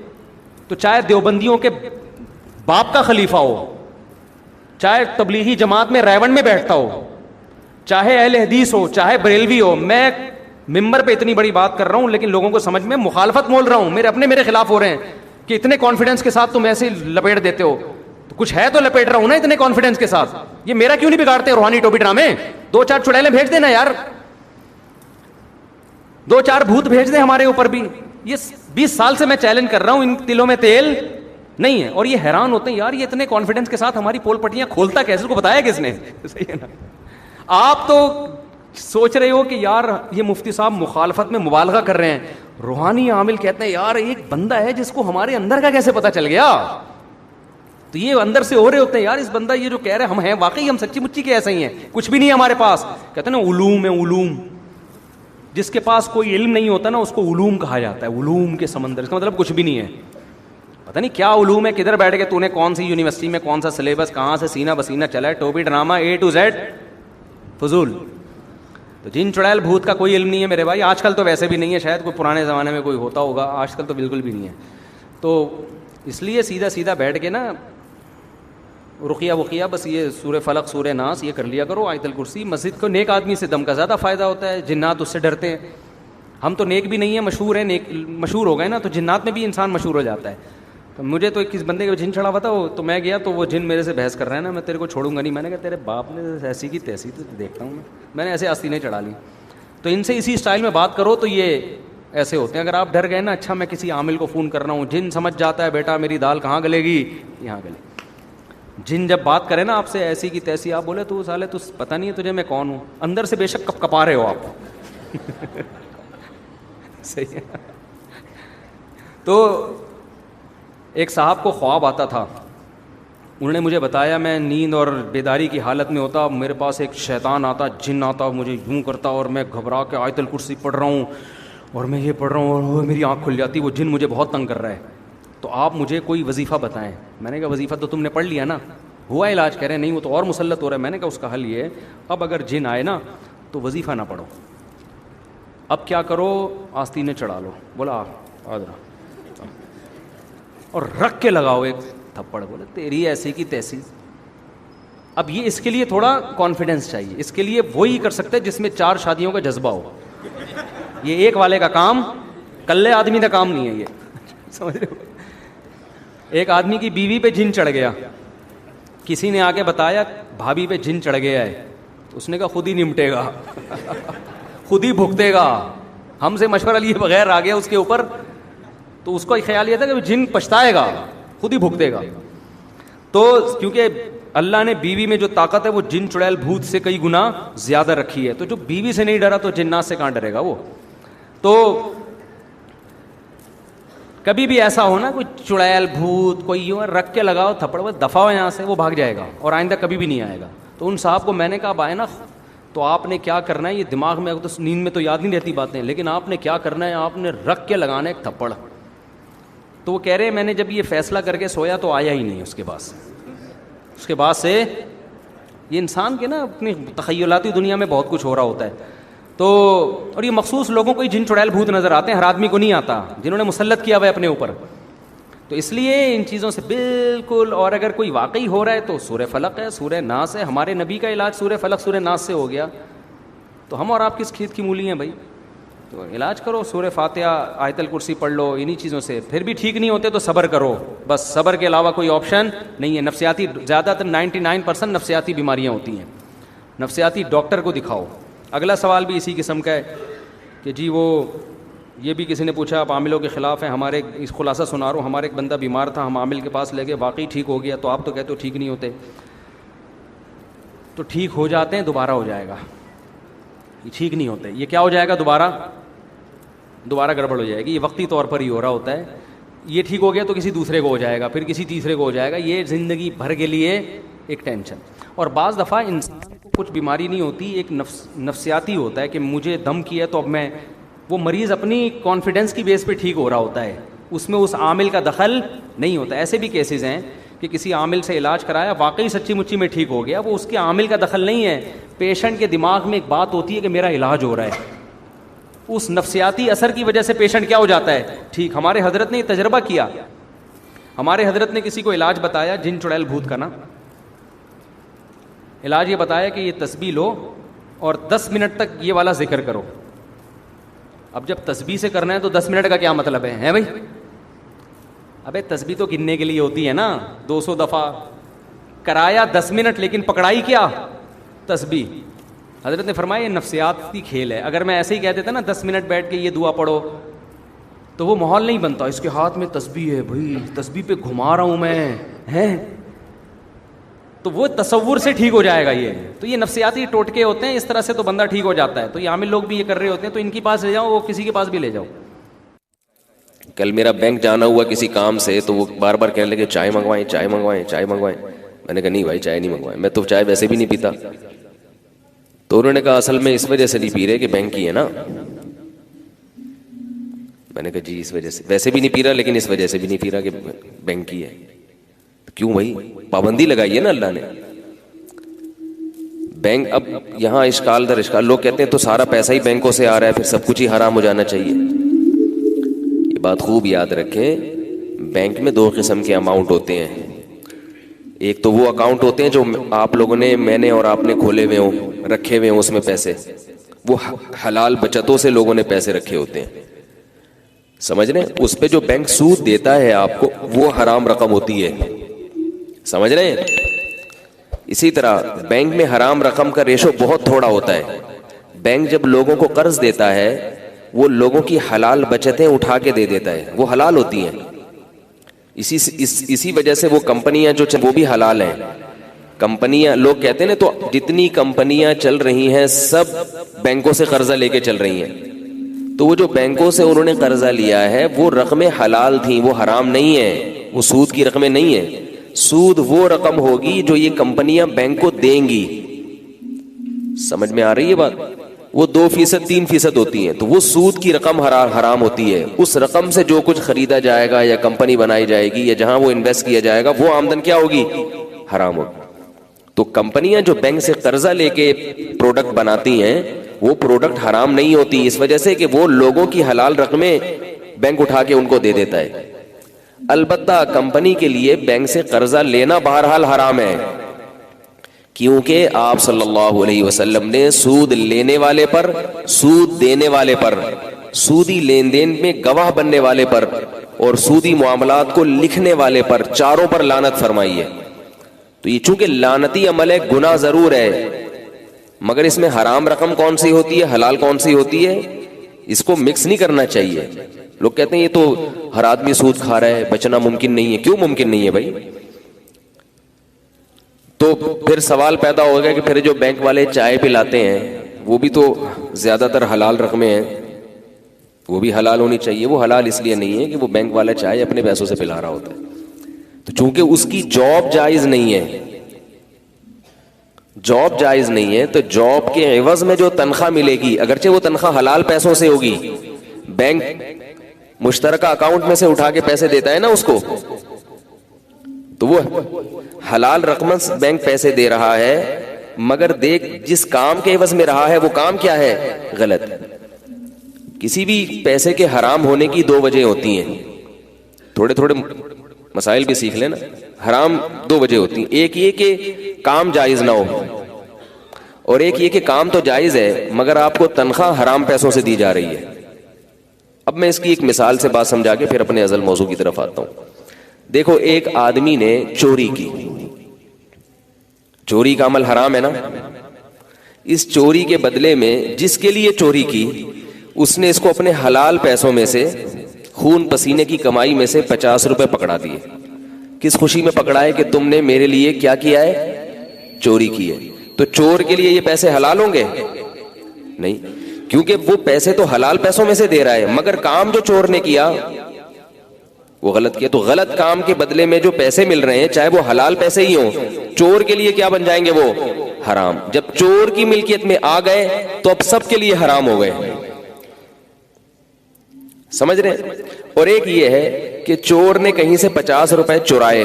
تو چاہے دیوبندیوں کے باپ کا خلیفہ ہو, چاہے تبلیغی جماعت میں ریون میں بیٹھتا ہو, چاہے اہل حدیث ہو, چاہے بریلوی ہو, میں ممبر پہ اتنی بڑی بات کر رہا ہوں لیکن لوگوں کو سمجھ میں مخالفت بول رہا ہوں, میرے خلاف ہو رہے ہیں کہ اتنے کانفیڈنس کے ساتھ تم ایسے لپیٹ دیتے ہو. تو کچھ ہے تو لپیٹ رہا ہوں نا اتنے کانفیڈنس کے ساتھ. یہ میرا کیوں نہیں بگاڑتے روحانی ٹوپی ڈرامے؟ 2-4 چڑیلیں بھیج دینا یار, 2-4 بھوت بھیج دیں ہمارے اوپر بھی. یہ 20 سال سے میں چیلنج کر رہا ہوں, ان تلوں میں تیل نہیں ہے. اور یہ حیران ہوتے ہیں یار یہ اتنے کانفیڈنس کے ساتھ ہماری پول پٹیاں کھولتا کیسے, کو بتایا کس نے؟ صحیح ہے نا. آپ تو سوچ رہے ہو کہ یار یہ مفتی صاحب مخالفت میں مبالغہ کر رہے ہیں, روحانی عامل کہتے ہیں یار ایک بندہ ہے جس کو ہمارے اندر کا کیسے پتا چل گیا. تو یہ اندر سے ہو رہے ہوتے ہیں یار اس بندہ یہ جو کہہ رہے ہیں ہم ہیں واقعی ہم سچی مچی کے ایسے ہی ہیں, کچھ بھی نہیں ہے ہمارے پاس. کہتے ہیں نا علوم ہے, علوم. جس کے پاس کوئی علم نہیں ہوتا نا اس کو علوم کہا جاتا ہے, علوم کے سمندر. اس کا مطلب کچھ بھی نہیں ہے, پتہ نہیں کیا علوم ہے, کدھر بیٹھ کے تو نے کون سی یونیورسٹی میں کون سا سلیبس کہاں سے سینہ بسینہ چلا ہے, ٹوپی ڈرامہ A to Z فضول. تو جن چڑیل بھوت کا کوئی علم نہیں ہے میرے بھائی. آج کل تو ویسے بھی نہیں ہے, شاید کوئی پرانے زمانے میں کوئی ہوتا ہوگا, آج کل تو بالکل بھی نہیں ہے. تو اس لیے سیدھا بیٹھ کے نا رقیہ وقیہ بس یہ سورہ فلق سورہ ناس یہ کر لیا کرو، آیت الکرسی. مسجد کو نیک آدمی سے دم کا زیادہ فائدہ ہوتا ہے، جنات اس سے ڈرتے ہیں. ہم تو نیک بھی نہیں ہیں، مشہور ہیں، نیک مشہور ہو گئے نا، تو جنات میں بھی انسان مشہور ہو جاتا ہے. تو مجھے تو کس بندے کا جن چڑھا ہوا تھا، تو میں گیا تو وہ جن میرے سے بحث کر رہا ہے نا، میں تیرے کو چھوڑوں گا نہیں. میں نے کہا تیرے باپ نے ایسی کی تیسی تو دیکھتا ہوں میں نے ایسے آستینیں چڑھا لی. تو ان سے اسی اسٹائل میں بات کرو تو یہ ایسے ہوتے ہیں. اگر آپ ڈر گئے نا، اچھا میں کسی عامل کو فون کر رہا ہوں، جن سمجھ جاتا ہے بیٹا میری دال کہاں گلے گی، یہاں گلے. جن جب بات کرے نا آپ سے ایسی کی تیسی، آپ بولے تو سالے تو پتہ نہیں ہے تجھے میں کون ہوں، اندر سے بے شک کپ کپا رہے ہو آپ. صحیح ہے. تو ایک صاحب کو خواب آتا تھا، انہوں نے مجھے بتایا میں نیند اور بیداری کی حالت میں ہوتا، میرے پاس ایک شیطان آتا، جن آتا، مجھے یوں کرتا اور میں گھبرا کے آیت الکرسی پڑھ رہا ہوں اور میں یہ پڑھ رہا ہوں اور میری آنکھ کھل جاتی، وہ جن مجھے بہت تنگ کر رہا ہے، تو آپ مجھے کوئی وظیفہ بتائیں. میں نے کہا وظیفہ تو تم نے پڑھ لیا نا، ہوا علاج. کہہ رہے نہیں وہ تو اور مسلط ہو رہا ہے. میں نے کہا اس کا حل یہ ہے، اب اگر جن آئے نا تو وظیفہ نہ پڑھو، اب کیا کرو آستینیں چڑھا لو. بولا آدھرا اور رکھ کے لگاؤ ایک تھپڑ. بولے تیری ایسی کی تیسی. اب یہ اس کے لیے تھوڑا کانفیڈنس چاہیے، اس کے لیے وہی کر سکتے جس میں 4 شادیوں کا جذبہ ہو. یہ ایک والے کا کام، کلے آدمی کا کام نہیں ہے یہ. سمجھ رہے ہو؟ ایک آدمی کی بیوی پہ جن چڑھ گیا، کسی نے آ کے بتایا بھابھی پہ جن چڑھ گیا ہے، تو اس نے کہا خود ہی نمٹے گا، خود ہی بھگتے گا، ہم سے مشورہ لیے بغیر آ گیا اس کے اوپر. تو اس کو خیال یہ تھا کہ جن پچھتائے گا، خود ہی بھگتے گا. تو کیونکہ اللہ نے بیوی میں جو طاقت ہے وہ جن چڑیل بھوت سے کئی گنا زیادہ رکھی ہے، تو جو بیوی سے نہیں ڈرا تو جنات سے کہاں ڈرے گا وہ. تو کبھی بھی ایسا ہو نا کوئی چڑیل بھوت کوئی یوں رکھ کے لگاؤ تھپڑ، بس دفع ہو یہاں سے، وہ بھاگ جائے گا اور آئندہ کبھی بھی نہیں آئے گا. تو ان صاحب کو میں نے کہا اب آئے نا تو آپ نے کیا کرنا ہے، یہ دماغ میں تو نیند میں تو یاد نہیں رہتی باتیں، لیکن آپ نے کیا کرنا ہے، آپ نے رکھ کے لگانا ایک تھپڑ. تو وہ کہہ رہے میں نے جب یہ فیصلہ کر کے سویا تو آیا ہی نہیں اس کے بعد سے یہ انسان کے نا اپنی تخیلاتی دنیا میں بہت کچھ ہو رہا ہوتا ہے. تو اور یہ مخصوص لوگوں کو ہی جن چڑیل بھوت نظر آتے ہیں، ہر آدمی کو نہیں آتا جنہوں نے مسلط کیا ہوا ہے اپنے اوپر. تو اس لیے ان چیزوں سے بالکل، اور اگر کوئی واقعی ہو رہا ہے تو سورہ فلق ہے، سورہ ناس ہے. ہمارے نبی کا علاج سورہ فلق سورہ ناس سے ہو گیا، تو ہم اور آپ کس کھیت کی مولی ہیں بھائی. تو علاج کرو، سورہ فاتحہ آیت الکرسی پڑھ لو انہی چیزوں سے. پھر بھی ٹھیک نہیں ہوتے تو صبر کرو، بس صبر کے علاوہ کوئی آپشن نہیں ہے. نفسیاتی زیادہ تر 99% نفسیاتی بیماریاں ہوتی ہیں، نفسیاتی ڈاکٹر کو دکھاؤ. اگلا سوال بھی اسی قسم کا ہے کہ جی وہ یہ بھی کسی نے پوچھا آپ عاملوں کے خلاف ہیں. ہمارے اس خلاصہ سنا رہا ہوں، ہمارے ایک بندہ بیمار تھا، ہم عامل کے پاس لے گئے، واقعی ٹھیک ہو گیا. تو آپ تو کہتے ہو ٹھیک نہیں ہوتے، تو ٹھیک ہو جاتے ہیں دوبارہ ہو جائے گا. یہ ٹھیک نہیں ہوتے، یہ کیا ہو جائے گا، دوبارہ گڑبڑ ہو جائے گی. یہ وقتی طور پر ہی ہو رہا ہوتا ہے. یہ ٹھیک ہو گیا تو کسی دوسرے کو ہو جائے گا، پھر کسی تیسرے کو ہو جائے گا. یہ زندگی بھر کے لیے ایک ٹینشن. اور بعض دفعہ انسان کو کچھ بیماری نہیں ہوتی، ایک نفسیاتی ہوتا ہے کہ مجھے دم کیا تو اب میں، وہ مریض اپنی کانفیڈنس کی بیس پہ ٹھیک ہو رہا ہوتا ہے، اس میں اس عامل کا دخل نہیں ہوتا. ایسے بھی کیسز ہیں کہ کسی عامل سے علاج کرایا، واقعی سچی مچی میں ٹھیک ہو گیا، وہ اس کے عامل کا دخل نہیں ہے. پیشنٹ کے دماغ میں ایک بات ہوتی ہے کہ میرا علاج ہو رہا ہے، اس نفسیاتی اثر کی وجہ سے پیشنٹ کیا ہو جاتا ہے، ٹھیک. ہمارے حضرت نے یہ تجربہ کیا، ہمارے حضرت نے کسی کو علاج بتایا جن چڑیل بھوت کا نا. علاج یہ بتایا کہ یہ تسبیح لو اور 10 منٹ تک یہ والا ذکر کرو. اب جب تسبیح سے کرنا ہے تو 10 منٹ کا کیا مطلب ہے بھائی؟ ابے تسبیح تو گننے کے لیے ہوتی ہے نا، 200 دفعہ کرایا 10 منٹ، لیکن پکڑائی کیا، تسبیح. حضرت نے فرمایا یہ نفسیاتی کھیل ہے. اگر میں ایسے ہی کہہ دیتا نا 10 منٹ بیٹھ کے یہ دعا پڑھو تو وہ ماحول نہیں بنتا. اس کے ہاتھ میں تسبیح ہے بھائی، تسبیح پہ گھما رہا ہوں میں ہیں، تو وہ تصور سے ٹھیک ہو جائے گا. یہ تو یہ نفسیاتی ٹوٹکے ہوتے ہیں، اس طرح سے تو بندہ ٹھیک ہو جاتا ہے. تو یہ عامل لوگ بھی یہ کر رہے ہوتے ہیں، تو ان کے پاس لے جاؤ، وہ کسی کے پاس بھی لے جاؤ. کل میرا بینک جانا ہوا کسی کام سے، تو وہ بار بار کہنے لگے چائے منگوائیں چائے منگوائیں چائے منگوائیں. میں نے کہا نہیں بھائی چائے نہیں منگوائیں، میں تو چائے ویسے بھی نہیں پیتا. تو انہوں نے کہا اصل میں اس وجہ سے نہیں پی رہے کہ بینک کی ہے نا. میں نے کہا جی اس وجہ سے، ویسے بھی نہیں پی رہا لیکن اس وجہ سے بھی نہیں پی رہا کہ بینک کی ہے. کیوں بھائی، پابندی لگائی ہے نا اللہ نے. بینک اب یہاں اشکال در اشکال، لوگ کہتے ہیں تو سارا پیسہ ہی بینکوں سے آ رہا ہے، پھر سب کچھ ہی حرام ہو جانا چاہیے. یہ بات خوب یاد رکھیں، بینک میں 2 قسم کے اماؤنٹ ہوتے ہیں. ایک تو وہ اکاؤنٹ ہوتے ہیں جو آپ لوگوں نے, میں نے اور آپ نے کھولے ہوئے ہوں, رکھے ہوئے ہوں, اس میں پیسے, وہ حلال بچتوں سے لوگوں نے پیسے رکھے ہوتے ہیں, سمجھ رہے ہیں. اس پہ جو بینک سود دیتا ہے آپ کو وہ حرام رقم ہوتی ہے, سمجھ رہے ہیں. اسی طرح بینک میں حرام رقم کا ریشو بہت تھوڑا ہوتا ہے. بینک جب لوگوں کو قرض دیتا ہے وہ لوگوں کی حلال بچتیں اٹھا کے دے دیتا ہے, وہ حلال ہوتی ہیں. اسی وجہ سے وہ کمپنیاں جو وہ بھی حلال ہیں. کمپنیاں, لوگ کہتے ہیں نا, تو جتنی کمپنیاں چل رہی ہیں سب بینکوں سے قرضہ لے کے چل رہی ہیں. تو وہ جو بینکوں سے انہوں نے قرضہ لیا ہے وہ رقمیں حلال تھیں, وہ حرام نہیں ہیں, وہ سود کی رقمیں نہیں ہیں. سود وہ رقم ہوگی جو یہ کمپنیاں بینک کو دیں گی. سمجھ میں آ رہی ہے بات؟ وہ 2% 3% ہوتی ہیں, تو وہ سود کی رقم حرام ہوتی ہے. اس رقم سے جو کچھ خریدا جائے گا یا کمپنی بنائی جائے گی یا جہاں وہ انویسٹ کیا جائے گا وہ آمدن کیا ہوگی؟ حرام ہوگی. تو کمپنیاں جو بینک سے قرضہ لے کے پروڈکٹ بناتی ہیں وہ پروڈکٹ حرام نہیں ہوتی, اس وجہ سے کہ وہ لوگوں کی حلال رقمیں بینک اٹھا کے ان کو دے دیتا ہے. البتہ کمپنی کے لیے بینک سے قرضہ لینا بہرحال حرام ہے, کیونکہ آپ صلی اللہ علیہ وسلم نے سود لینے والے پر, سود دینے والے پر, سودی لین دین میں گواہ بننے والے پر اور سودی معاملات کو لکھنے والے پر, چاروں پر لعنت فرمائی ہے. تو یہ چونکہ لعنتی عمل ہے, گناہ ضرور ہے, مگر اس میں حرام رقم کون سی ہوتی ہے, حلال کون سی ہوتی ہے, اس کو مکس نہیں کرنا چاہیے. لوگ کہتے ہیں یہ تو ہر آدمی سود کھا رہا ہے, بچنا ممکن نہیں ہے. کیوں ممکن نہیں ہے بھائی؟ تو پھر سوال پیدا ہوگا کہ پھر جو بینک والے چائے پلاتے ہیں وہ بھی تو زیادہ تر حلال رقمیں ہیں, وہ بھی حلال ہونی چاہیے. وہ حلال اس لیے نہیں ہے کہ وہ بینک والا چائے اپنے پیسوں سے پلا رہا ہوتا ہے. تو چونکہ اس کی جاب جائز نہیں ہے, جاب جائز نہیں ہے, تو جاب کے عوض میں جو تنخواہ ملے گی, اگرچہ وہ تنخواہ حلال پیسوں سے ہوگی, بینک مشترکہ اکاؤنٹ میں سے اٹھا کے پیسے دیتا ہے نا اس کو, تو وہ حلال رقم سے بینک پیسے دے رہا ہے, مگر دیکھ جس کام کے عوض میں رہا ہے وہ کام کیا ہے؟ غلط. کسی بھی پیسے کے حرام ہونے کی 2 وجہ ہوتی ہیں, تھوڑے تھوڑے مسائل بھی سیکھ لینا. حرام 2 وجہ ہوتی ہیں, ایک یہ کہ کام جائز نہ ہو, اور ایک یہ کہ کام تو جائز ہے مگر آپ کو تنخواہ حرام پیسوں سے دی جا رہی ہے. اب میں اس کی ایک مثال سے بات سمجھا کے پھر اپنے اصل موضوع کی طرف آتا ہوں. دیکھو, ایک آدمی نے چوری کی, چوری کا عمل حرام ہے نا. اس چوری کے بدلے میں جس کے لیے چوری کی اس نے اس کو اپنے حلال پیسوں میں سے, خون پسینے کی کمائی میں سے 50 روپے پکڑا دیے. کس خوشی میں پکڑا ہے کہ تم نے میرے لیے کیا کیا ہے؟ چوری کی ہے. تو چور کے لیے یہ پیسے حلال ہوں گے؟ نہیں, کیونکہ وہ پیسے تو حلال پیسوں میں سے دے رہا ہے, مگر کام جو چور نے کیا وہ غلط کیا. تو غلط کام کے بدلے میں جو پیسے مل رہے ہیں چاہے وہ حلال پیسے ہی ہوں, چور کے لیے کیا بن جائیں گے؟ وہ حرام. جب چور کی ملکیت میں آ گئے تو اب سب کے لیے حرام ہو گئے. سمجھ رہے ہیں؟ اور ایک یہ ہے کہ چور نے کہیں سے 50 روپے چرائے,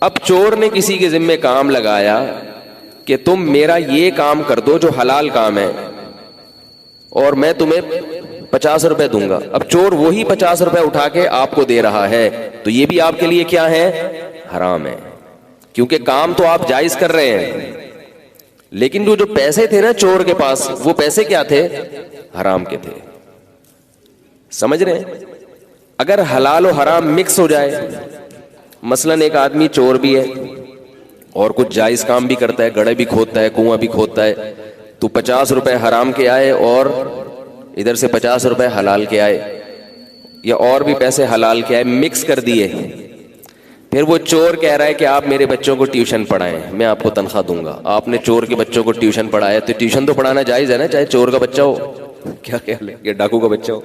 اب چور نے کسی کے ذمہ کام لگایا کہ تم میرا یہ کام کر دو جو حلال کام ہے اور میں تمہیں 50 روپے دوں گا. اب چور وہی 50 روپے اٹھا کے آپ کو دے رہا ہے, تو یہ بھی آپ کے لیے کیا ہے؟ حرام ہے, کیونکہ کام تو آپ جائز کر رہے ہیں, لیکن جو پیسے تھے نا چور کے پاس, وہ پیسے کیا تھے؟ حرام کے تھے. سمجھ رہے ہیں؟ اگر حلال و حرام مکس ہو جائے, مثلا ایک آدمی چور بھی ہے اور کچھ جائز کام بھی کرتا ہے, گڑھے بھی کھودتا ہے, کنواں بھی کھودتا ہے, تو 50 روپے حرام کے آئے اور ادھر سے 50 روپے حلال کے آئے, یا اور بھی پیسے حلال کے آئے, مکس کر دیے. پھر وہ چور کہہ رہا ہے کہ آپ میرے بچوں کو ٹیوشن پڑھائیں, میں آپ کو تنخواہ دوں گا. آپ نے چور کے بچوں کو ٹیوشن پڑھایا, تو ٹیوشن تو پڑھانا جائز ہے نا, چاہے چور کا بچہ ہو, کیا خیال ہے, یا ڈاکو کا بچہ ہو,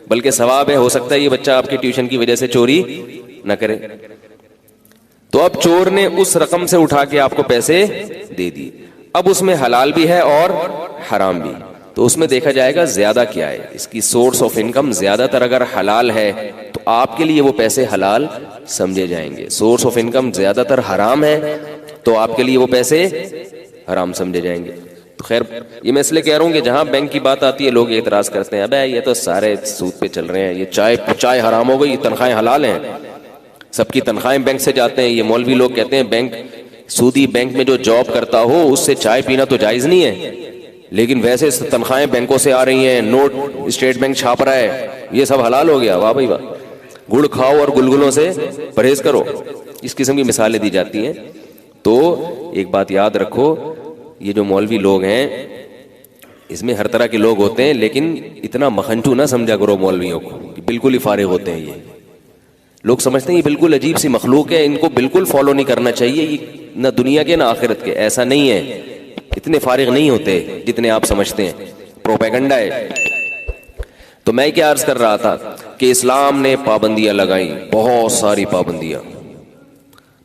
بلکہ ثواب ہے, ہو سکتا ہے یہ بچہ آپ کے ٹیوشن کی وجہ سے چوری نہ کرے. تو اب چور نے اس رقم سے اٹھا کے آپ کو پیسے دے دیے. اب اس میں حلال بھی ہے اور حرام بھی, تو اس میں دیکھا جائے گا زیادہ کیا ہے, اس کی سورس آف انکم زیادہ تر اگر حلال ہے تو آپ کے لیے وہ پیسے حلال سمجھے جائیں گے. سورس آف انکم زیادہ تر حرام ہے تو آپ کے لیے وہ پیسے حرام سمجھے جائیں گے. تو خیر, یہ میں اس لیے کہہ رہا ہوں کہ جہاں بینک کی بات آتی ہے لوگ اعتراض کرتے ہیں, ابے یہ تو سارے سود پہ چل رہے ہیں, یہ چائے حرام ہو گئی, تنخواہیں حلال ہیں. سب کی تنخواہیں بینک سے جاتے ہیں. یہ مولوی لوگ کہتے ہیں بینک, سودی بینک میں جو جاب کرتا ہو اس سے چائے پینا تو جائز نہیں ہے, لیکن ویسے تنخواہیں بینکوں سے آ رہی ہیں, نوٹ اسٹیٹ بینک چھاپ رہا ہے, یہ سب حلال ہو گیا. واہ بھائی واہ. گڑ کھاؤ اور گلگلوں سے پرہیز کرو. اس قسم کی مثالیں دی جاتی ہیں. تو ایک بات یاد رکھو, یہ جو مولوی لوگ ہیں اس میں ہر طرح کے لوگ ہوتے ہیں, لیکن اتنا مکھنچو نہ سمجھا کرو مولویوں کو کہ بالکل ہی فارغ ہوتے ہیں. یہ لوگ سمجھتے ہیں یہ بالکل عجیب سی مخلوق ہے, ان کو بالکل فالو نہیں کرنا چاہیے, یہ نہ دنیا کے نہ آخرت کے. ایسا نہیں ہے, اتنے فارغ نہیں ہوتے جتنے آپ سمجھتے ہیں, پروپیگنڈا ہے. تو میں کیا عرض کر رہا تھا کہ اسلام نے پابندیاں لگائیں, بہت ساری پابندیاں.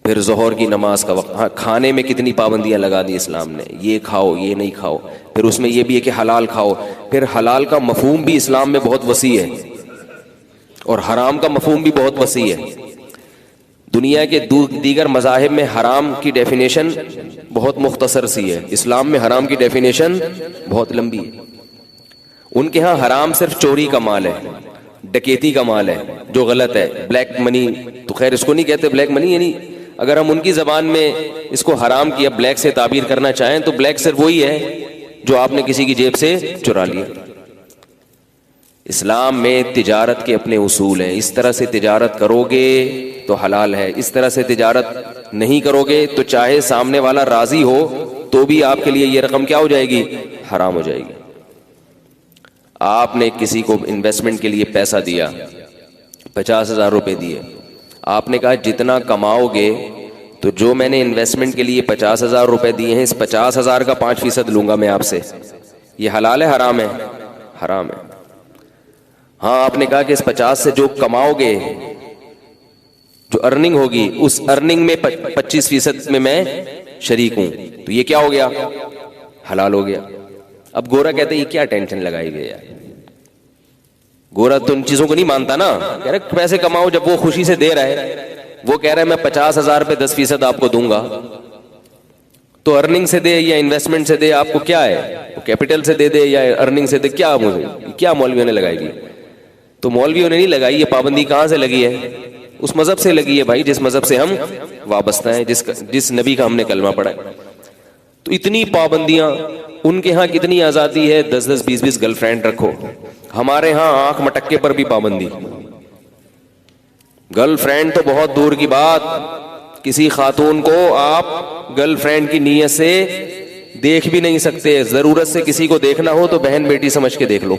پھر ظہر کی نماز کا وقت, ہاں کھانے میں کتنی پابندیاں لگا دی اسلام نے, یہ کھاؤ یہ نہیں کھاؤ. پھر اس میں یہ بھی ہے کہ حلال کھاؤ. پھر حلال کا مفہوم بھی اسلام میں بہت وسیع ہے, اور حرام کا مفہوم بھی بہت وسیع ہے. دنیا کے دیگر مذاہب میں حرام کی ڈیفینیشن بہت مختصر سی ہے, اسلام میں حرام کی ڈیفینیشن بہت لمبی ہے. ان کے ہاں حرام صرف چوری کا مال ہے, ڈکیتی کا مال ہے, جو غلط ہے. بلیک منی تو خیر اس کو نہیں کہتے بلیک منی, یعنی اگر ہم ان کی زبان میں اس کو حرام کیا, بلیک سے تعبیر کرنا چاہیں تو بلیک صرف وہی ہے جو آپ نے کسی کی جیب سے چرا لیا. اسلام میں تجارت کے اپنے اصول ہیں. اس طرح سے تجارت کرو گے تو حلال ہے, اس طرح سے تجارت نہیں کرو گے تو چاہے سامنے والا راضی ہو تو بھی آپ کے لیے یہ رقم کیا ہو جائے گی, حرام ہو جائے گی. آپ نے کسی کو انویسٹمنٹ کے لیے پیسہ دیا, 50,000 روپے دیے, آپ نے کہا جتنا کماؤ گے تو جو میں نے انویسٹمنٹ کے لیے 50,000 روپے دیے ہیں, اس 50,000 کا 5% لوں گا میں آپ سے. یہ حلال ہے حرام ہے؟ حرام ہے. ہاں آپ نے کہا کہ اس 50 سے جو کماؤ گے, جو ارننگ ہوگی, اس ارننگ میں 25% میں میں شریک ہوں, تو یہ کیا ہو گیا, حلال ہو گیا. اب گورا کہتے ہیں یہ کیا ٹینشن لگائی ہوئی ہے, گورا تو ان چیزوں کو نہیں مانتا نا. کہہ رہے پیسے کماؤ, جب وہ خوشی سے دے رہا ہے, وہ کہہ رہا ہے میں 50,000 پہ 10% آپ کو دوں گا, تو ارننگ سے دے یا انویسٹمنٹ سے دے, آپ کو کیا ہے, وہ کیپٹل سے دے دے یا ارننگ سے دے, کیا مجھے کیا مولویوں نے لگائی دی. تو مولویوں نے نہیں لگائی, یہ پابندی کہاں سے لگی ہے, اس مذہب سے لگی ہے بھائی, جس مذہب سے ہم وابستہ ہیں, جس نبی کا ہم نے کلمہ پڑھا ہے. تو اتنی پابندیاں. ان کے ہاں کتنی آزادی ہے, 10-10 20-20 گرل فرینڈ رکھو. ہمارے ہاں آنکھ مٹکے پر بھی پابندی. گرل فرینڈ تو بہت دور کی بات, کسی خاتون کو آپ گرل فرینڈ کی نیت سے دیکھ بھی نہیں سکتے. ضرورت سے کسی کو دیکھنا ہو تو بہن بیٹی سمجھ کے دیکھ لو.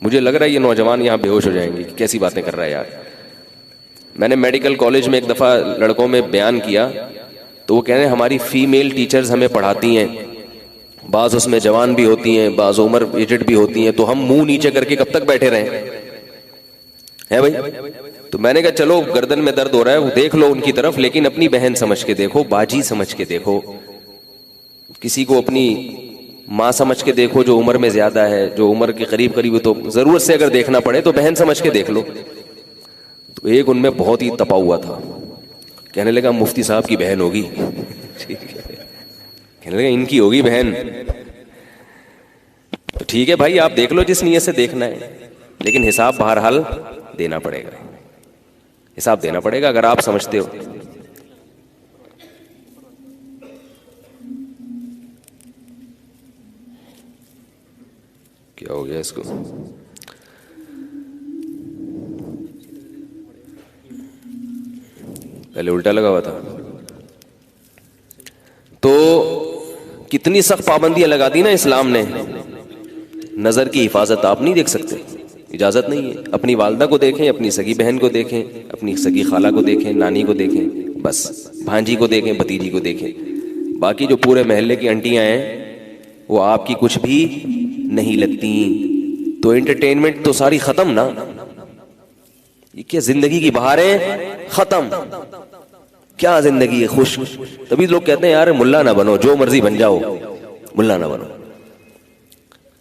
مجھے لگ رہا ہے یہ نوجوان یہاں بے ہوش ہو جائیں گے, کیسی باتیں کر رہا ہے یار. میں نے میڈیکل کالج میں ایک دفعہ لڑکوں میں بیان کیا, تو وہ کہہ رہے ہیں ہماری فیمیل ٹیچرز ہمیں پڑھاتی ہیں, بعض اس میں جوان بھی ہوتی ہیں, بعض عمر ایجڈ بھی ہوتی ہیں, تو ہم منہ نیچے کر کے کب تک بیٹھے رہیں ہیں بھائی. تو میں نے کہا چلو گردن میں درد ہو رہا ہے, وہ دیکھ لو ان کی طرف, لیکن اپنی بہن سمجھ کے دیکھو, باجی سمجھ کے دیکھو. کسی کو اپنی ماں سمجھ کے دیکھو جو عمر میں زیادہ ہے, جو عمر کے قریب قریب, تو ضرورت سے اگر دیکھنا پڑے تو بہن سمجھ کے دیکھ لو. تو ایک ان میں بہت ہی تپا ہوا تھا, کہنے لگا مفتی صاحب کی بہن ہوگی. کہنے لگا ان کی ہوگی بہن. تو ٹھیک ہے بھائی, آپ دیکھ لو جس نیت سے دیکھنا ہے, لیکن حساب بہرحال دینا پڑے گا, حساب دینا پڑے گا اگر آپ سمجھتے ہو. کیا ہو گیا اس کو, پہلے الٹا لگا ہوا تھا. تو کتنی سخت پابندیاں لگا دی نا اسلام نے. نظر کی حفاظت آپ نہیں دیکھ سکتے, اجازت نہیں ہے. اپنی والدہ کو دیکھیں, اپنی سگی بہن کو دیکھیں, اپنی سگی خالہ کو دیکھیں, نانی کو دیکھیں, بس بھانجی کو دیکھیں, بھتیجی کو دیکھیں. باقی جو پورے محلے کی انٹیاں ہیں وہ آپ کی کچھ بھی نہیں لگتی. تو انٹرٹینمنٹ تو ساری ختم نا. یہ کیا زندگی کی بہاریں ختم, کیا زندگی ہے خوش. تبھی لوگ کہتے ہیں یار ملا نہ بنو, جو مرضی بن جاؤ, ملا نہ بنو.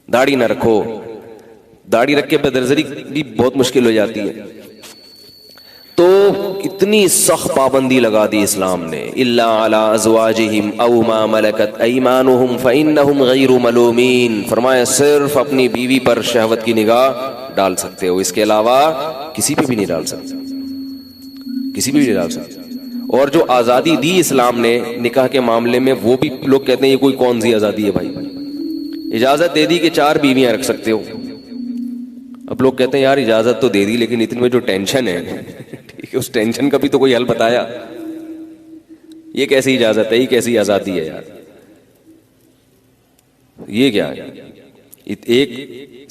داڑھی نہ رکھو, داڑھی رکھ کے بدنظری بھی بہت مشکل ہو جاتی ہے. تو اتنی سخت پابندی لگا دی اسلام نے. الا علی ازواجہم او ما ملکت ایمانہم فانہم غیر ملومین. فرمایا صرف اپنی بیوی پر شہوت کی نگاہ ڈال سکتے ہو, اس کے علاوہ کسی پہ بھی نہیں ڈال سکتے. کسی بھی ڈال سکتے. اور جو آزادی دی اسلام نے نکاح کے معاملے میں، وہ بھی لوگ کہتے ہیں یہ کوئی کون سی آزادی ہے بھائی. اجازت دے دی کہ 4 بیویاں رکھ سکتے ہو. اب لوگ کہتے ہیں یار اجازت تو دے دی لیکن اتنے میں جو ٹینشن ہے ٹھیک ہے، اس ٹینشن کا بھی تو کوئی حل بتایا. یہ کیسی اجازت ہے، یہ کیسی آزادی ہے یار، یہ کیا ہے؟ ایک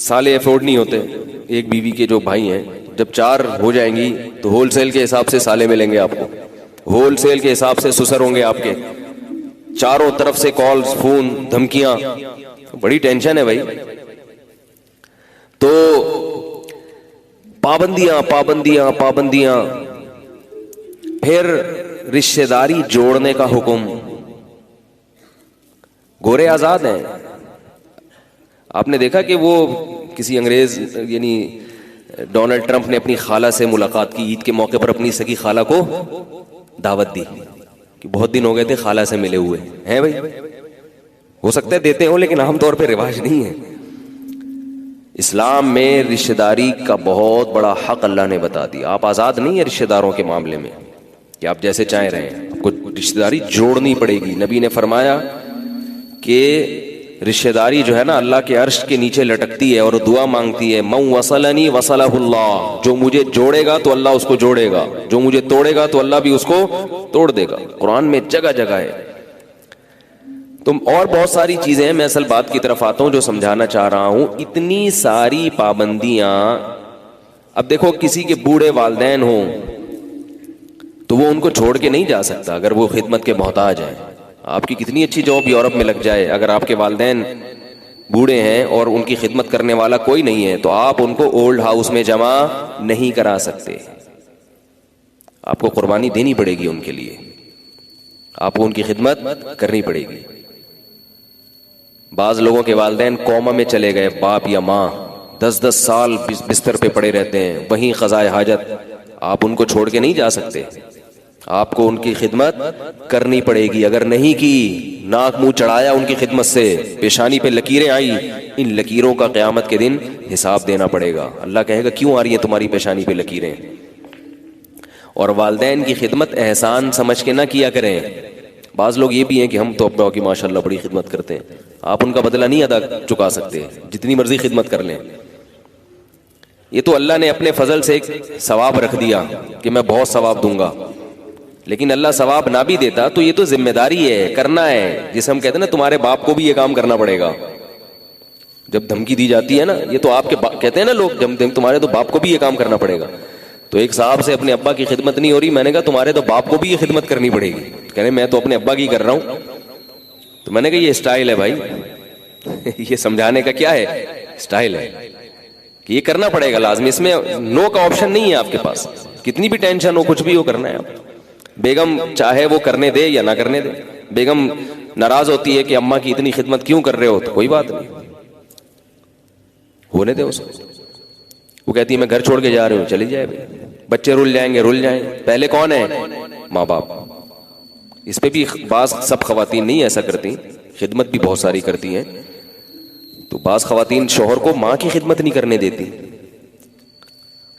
سالے افورڈ نہیں ہوتے ایک بیوی کے جو بھائی ہیں، جب 4 ہو جائیں گی تو ہول سیل کے حساب سے سالے ملیں گے آپ کو، ہول سیل کے حساب سے سسر ہوں گے آپ کے، چاروں طرف سے کالز، فون، دھمکیاں، بڑی ٹینشن ہے بھائی. تو پابندیاں پابندیاں پابندیاں. پھر رشتہ داری جوڑنے کا حکم. گورے آزاد ہیں. آپ نے دیکھا کہ وہ کسی انگریز یعنی ڈونلڈ ٹرمپ نے اپنی خالہ سے ملاقات کی، عید کے موقع پر اپنی سگی خالہ کو دعوت دی کہ بہت دن ہو گئے تھے خالہ سے ملے ہوئے ہیں. بھائی ہو سکتا ہے دیتے ہوں لیکن عام طور پہ رواج نہیں ہے. اسلام میں رشتہ داری کا بہت بڑا حق اللہ نے بتا دیا. آپ آزاد نہیں ہیں رشتہ داروں کے معاملے میں کہ آپ جیسے چاہیں رہیں، آپ کو رشتہ داری جوڑنی پڑے گی. نبی نے فرمایا کہ رشتہ داری جو ہے نا اللہ کے عرش کے نیچے لٹکتی ہے اور دعا مانگتی ہے، من وصلنی وصلہ اللہ، جو مجھے جوڑے گا تو اللہ اس کو جوڑے گا، جو مجھے توڑے گا تو اللہ بھی اس کو توڑ دے گا. قرآن میں جگہ جگہ ہے. تم اور بہت ساری چیزیں ہیں. میں اصل بات کی طرف آتا ہوں جو سمجھانا چاہ رہا ہوں. اتنی ساری پابندیاں. اب دیکھو کسی کے بوڑھے والدین ہوں تو وہ ان کو چھوڑ کے نہیں جا سکتا اگر وہ خدمت کے محتاج ہیں. آپ کی کتنی اچھی جاب یورپ میں لگ جائے، اگر آپ کے والدین بوڑھے ہیں اور ان کی خدمت کرنے والا کوئی نہیں ہے تو آپ ان کو اولڈ ہاؤس میں جمع نہیں کرا سکتے. آپ کو قربانی دینی پڑے گی ان کے لیے، آپ کو ان کی خدمت کرنی پڑے گی. بعض لوگوں کے والدین کوما میں چلے گئے، باپ یا ماں 10 سال بستر پہ پڑے رہتے ہیں، وہیں قضائے حاجت. آپ ان کو چھوڑ کے نہیں جا سکتے، آپ کو ان کی خدمت کرنی پڑے گی. اگر نہیں کی، ناک منہ چڑھایا ان کی خدمت سے، پیشانی پہ لکیریں آئی، ان لکیروں کا قیامت کے دن حساب دینا پڑے گا. اللہ کہے گا کیوں آ رہی ہیں تمہاری پیشانی پہ لکیریں. اور والدین کی خدمت احسان سمجھ کے نہ کیا کریں. بعض لوگ یہ بھی ہیں کہ ہم تو ابا کی ماشاءاللہ بڑی خدمت کرتے ہیں. آپ ان کا بدلہ نہیں ادا چکا سکتے جتنی مرضی خدمت کر لیں. یہ تو اللہ نے اپنے فضل سے ایک ثواب رکھ دیا کہ میں بہت ثواب دوں گا، لیکن اللہ ثواب نہ بھی دیتا تو یہ تو ذمہ داری ہے، کرنا ہے. جسے ہم کہتے ہیں نا تمہارے باپ کو بھی یہ کام کرنا پڑے گا. جب دھمکی دی جاتی ہے نا، یہ تو آپ کے کہتے ہیں نا لوگ، جب تمہارے تو باپ کو بھی یہ کام کرنا پڑے گا. تو ایک صاحب سے اپنے ابا کی خدمت نہیں ہو رہی، میں نے کہا تمہارے تو باپ کو بھی یہ خدمت کرنی پڑے گی. کہہ رہے میں تو اپنے ابا کی کر رہا ہوں. تو میں نے کہا یہ اسٹائل ہے بھائی یہ سمجھانے کا کیا ہے، اسٹائل ہے کہ یہ کرنا پڑے گا لازمی. اس میں نو کا آپشن نہیں ہے آپ کے پاس. کتنی بھی ٹینشن ہو، کچھ بھی ہو، کرنا ہے. آپ بیگم چاہے وہ کرنے دے یا نہ کرنے دے. بیگم ناراض ہوتی ہے کہ اماں کی اتنی خدمت کیوں کر رہے ہو، تو کوئی بات نہیں، ہونے دے اس کو. وہ کہتی ہے میں گھر چھوڑ کے جا رہی ہوں، چلی جائے بھائی. بچے رول جائیں گے، رول جائیں. پہلے کون ہے؟ ماں باپ. اس پہ بھی بعض سب خواتین نہیں ایسا کرتی، خدمت بھی بہت ساری کرتی ہیں. تو بعض خواتین شوہر کو ماں کی خدمت نہیں کرنے دیتی،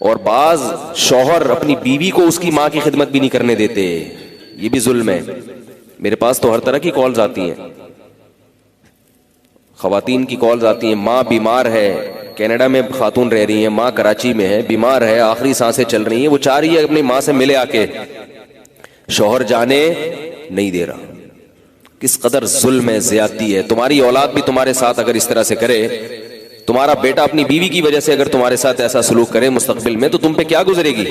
اور بعض شوہر اپنی بیوی کو اس کی ماں کی خدمت بھی نہیں کرنے دیتے. یہ بھی ظلم ہے. میرے پاس تو ہر طرح کی کالز آتی ہیں، خواتین کی کالز آتی ہیں. ماں بیمار ہے، کینیڈا میں خاتون رہ رہی ہیں، ماں کراچی میں ہے، بیمار ہے، آخری سانسیں چل رہی ہیں، وہ چاہ رہی ہے اپنی ماں سے ملے آ کے، شوہر جانے نہیں دے رہا. کس قدر ظلم ہے، زیادتی ہے. تمہاری اولاد بھی تمہارے ساتھ اگر اس طرح سے کرے، تمہارا بیٹا اپنی بیوی کی وجہ سے اگر تمہارے ساتھ ایسا سلوک کرے مستقبل میں، تو تم پہ کیا گزرے گی؟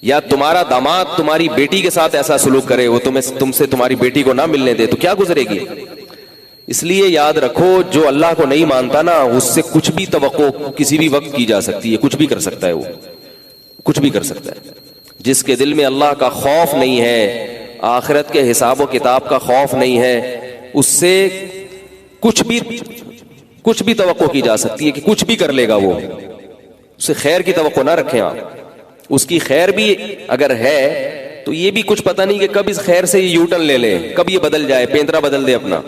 یا تمہارا داماد تمہاری بیٹی کے ساتھ ایسا سلوک کرے، وہ تم سے تمہاری بیٹی کو نہ ملنے دے، تو کیا گزرے گی؟ اس لیے یاد رکھو جو اللہ کو نہیں مانتا نا، اس سے کچھ بھی توقع کسی بھی وقت کی جا سکتی ہے. کچھ بھی کر سکتا ہے، وہ کچھ بھی کر سکتا ہے. جس کے دل میں اللہ کا خوف نہیں ہے، آخرت کے حساب و کتاب کا خوف نہیں ہے، اس سے کچھ بھی توقع کی جا سکتی ہے کہ کچھ بھی کر لے گا. وہ اس سے خیر کی توقع نہ رکھیں آپ. اس کی خیر بھی اگر ہے تو یہ بھی کچھ پتہ نہیں کہ کب اس خیر سے یہ یو ٹرن لے لے، کب یہ بدل جائے، پینترا بدل دے اپنا.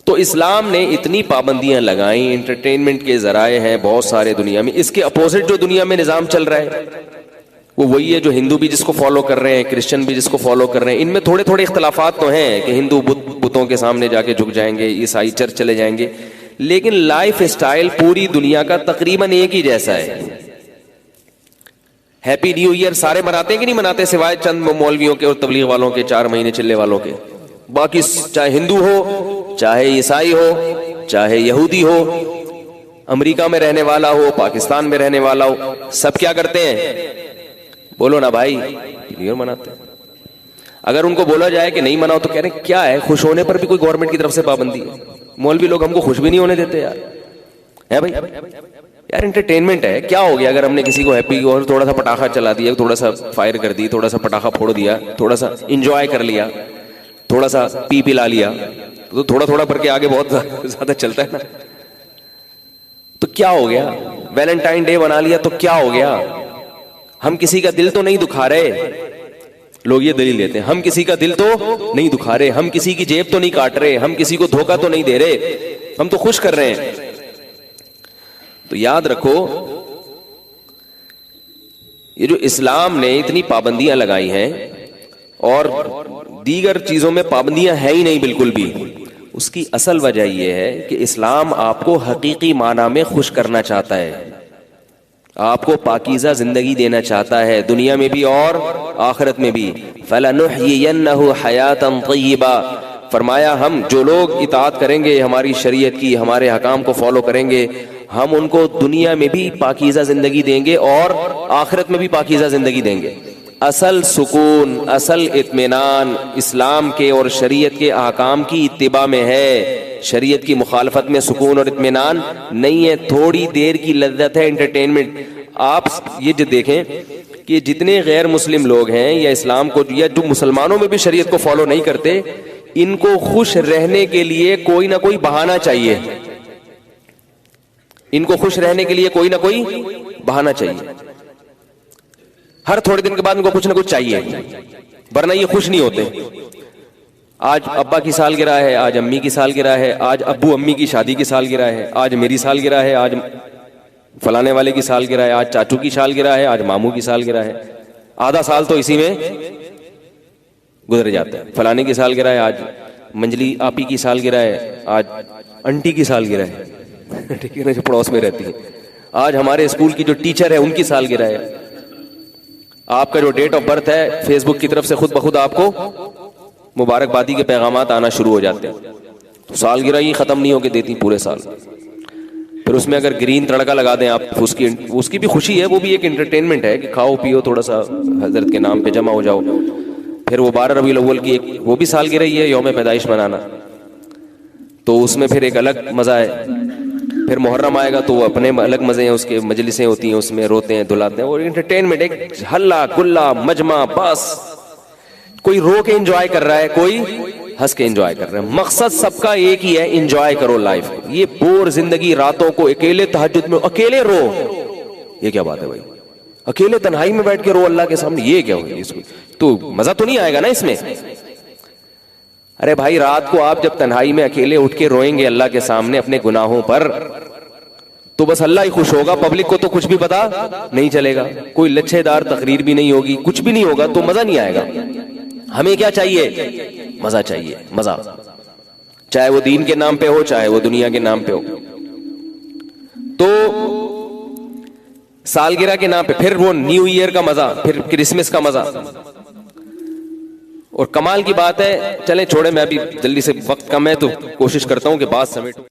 تو اسلام نے اتنی پابندیاں لگائیں، انٹرٹینمنٹ کے ذرائع ہیں بہت سارے دنیا میں. اس کے اپوزٹ جو دنیا میں نظام چل رہا ہے وہ وہی ہے جو ہندو بھی جس کو فالو کر رہے ہیں، کرسچن بھی جس کو فالو کر رہے ہیں. ان میں تھوڑے تھوڑے اختلافات تو ہیں کہ ہندو بتوں کے سامنے جا کے جھک جائیں گے، عیسائی چرچ چلے جائیں گے، لیکن لائف اسٹائل پوری دنیا کا تقریباً ایک ہی جیسا ہے. ہیپی نیو ایئر سارے مناتے ہیں کہ نہیں مناتے، سوائے چند مولویوں کے اور تبلیغ والوں کے 4 مہینے چلنے والوں کے. باقی چاہے ہندو ہو، چاہے عیسائی ہو، چاہے یہودی ہو، امریکہ میں رہنے والا ہو، پاکستان میں رہنے والا ہو، سب کیا کرتے ہیں؟ بولو نا بھائی، نیو ایئر مناتے ہیں. اگر ان کو بولا جائے کہ نہیں مناؤ تو کہہ رہے ہیں کیا ہے، خوش ہونے پر بھی کوئی گورنمنٹ کی طرف سے پابندی ہے؟ مولوی لوگ ہم کو خوش بھی نہیں ہونے دیتے یار. ہے بھائی یار انٹرٹینمنٹ ہے، کیا ہو گیا اگر ہم نے کسی کو ہیپی اور تھوڑا سا پٹاخہ چلا دیا، تھوڑا سا فائر کر دی، تھوڑا سا پٹاخہ پھوڑ دیا، تھوڑا سا انجوائے کر لیا، تھوڑا سا پلا لیا، تو تھوڑا تھوڑا بھر کے آگے بہت زیادہ چلتا ہے نا. تو کیا ہو گیا؟ ویلنٹائن ڈے بنا لیا تو کیا ہو گیا؟ ہم کسی کا دل تو نہیں دکھا رہے. لوگ یہ دلیل دیتے ہیں ہم کسی کا دل تو نہیں دکھا رہے، ہم کسی کی جیب تو نہیں کاٹ رہے، ہم کسی کو دھوکہ تو نہیں دے رہے، ہم تو خوش کر رہے ہیں. تو یاد رکھو یہ جو اسلام نے اتنی پابندیاں لگائی ہیں اور دیگر چیزوں میں پابندیاں ہیں ہی نہیں بالکل بھی، اس کی اصل وجہ یہ ہے کہ اسلام آپ کو حقیقی معنی میں خوش کرنا چاہتا ہے، آپ کو پاکیزہ زندگی دینا چاہتا ہے، دنیا میں بھی اور آخرت میں بھی. فَلَنُحْيِيَنَّهُ حَيَاةً طَيِّبَةً، فرمایا ہم جو لوگ اطاعت کریں گے ہماری شریعت کی، ہمارے حکام کو فالو کریں گے، ہم ان کو دنیا میں بھی پاکیزہ زندگی دیں گے اور آخرت میں بھی پاکیزہ زندگی دیں گے. اصل سکون، اصل اطمینان اسلام کے اور شریعت کے احکام کی اتباع میں ہے. شریعت کی مخالفت میں سکون اور اطمینان نہیں ہے، تھوڑی دیر کی لذت ہے، انٹرٹینمنٹ. آپ یہ جو دیکھیں کہ جتنے غیر مسلم لوگ ہیں یا اسلام کو یا جو مسلمانوں میں بھی شریعت کو فالو نہیں کرتے، ان کو خوش رہنے کے لیے کوئی نہ کوئی بہانہ چاہیے. ان کو خوش رہنے کے لیے کوئی نہ کوئی بہانہ چاہیے. ہر تھوڑے دن کے بعد ان کو کچھ نہ کچھ چاہیے، ورنہ یہ خوش نہیں ہوتے. آج ابا کی سالگرہ ہے، آج امی کی سالگرہ ہے، آج ابو امی کی شادی کی سالگرہ ہے، آج میری سالگرہ ہے، آج فلانے والے کی سالگرہ ہے، آج چاچو کی سالگرہ ہے، آج ماموں کی سالگرہ ہے. آدھا سال تو اسی میں گزر جاتا ہے. فلانے کی سالگرہ ہے، آج منجلی آپی کی سالگرہ ہے، آج انٹی کی سالگرہ ہے، ٹھیک ہے نا، جو پڑوس میں رہتی ہے. آج ہمارے اسکول کی جو ٹیچر ہے ان کی سالگرہ ہے. آپ کا جو ڈیٹ آف برتھ ہے فیس بک کی طرف سے خود بخود آپ کو مبارکبادی کے پیغامات آنا شروع ہو جاتے ہیں. تو سالگرہ ہی ختم نہیں ہو کے دیتی پورے سال. پھر اس میں اگر گرین تڑکا لگا دیں آپ، اس کی بھی خوشی ہے، وہ بھی ایک انٹرٹینمنٹ ہے کہ کھاؤ پیو، تھوڑا سا حضرت کے نام پہ جمع ہو جاؤ. پھر وہ 12 ربیع الاول کی ایک وہ بھی سالگرہ ہی ہے، یوم پیدائش منانا، تو اس میں پھر ایک الگ مزہ ہے. پھر محرم آئے گا تو وہ اپنے الگ مزے ہیں، اس کے مجلسیں ہوتی ہیں، اس میں روتے ہیں دھلاتے ہیں. اور انٹرٹینمنٹ ایک ہلا گلا مجمع، بس کوئی رو کے انجوائے کر رہا ہے، کوئی ہنس کے انجوائے کر رہا ہے. مقصد سب کا ایک ہی ہے، انجوائے کرو لائف. یہ بور زندگی، راتوں کو اکیلے تہجد میں اکیلے رو، یہ کیا بات ہے بھائی؟ اکیلے تنہائی میں بیٹھ کے رو اللہ کے سامنے، یہ کیا ہوگی؟ اس کو تو مزہ تو نہیں آئے گا نا اس میں. ارے بھائی رات کو آپ جب تنہائی میں اکیلے اٹھ کے روئیں گے اللہ کے سامنے اپنے گناہوں پر، تو بس اللہ ہی خوش ہوگا، پبلک کو تو کچھ بھی پتا نہیں چلے گا، کوئی لچھے دار تقریر بھی نہیں ہوگی، کچھ بھی نہیں ہوگا، تو مزہ نہیں آئے گا. ہمیں کیا چاہیے؟ مزہ چاہیے، مزہ، چاہے وہ دین کے نام پہ ہو، چاہے وہ دنیا کے نام پہ ہو. تو سالگرہ کے نام پہ، پھر وہ نیو ایئر کا مزہ، پھر کرسمس کا مزہ. اور کمال کی بات ہے، چلیں چھوڑے، میں ابھی جلدی سے وقت کم ہے تو کوشش کرتا ہوں کہ بات سمیٹوں.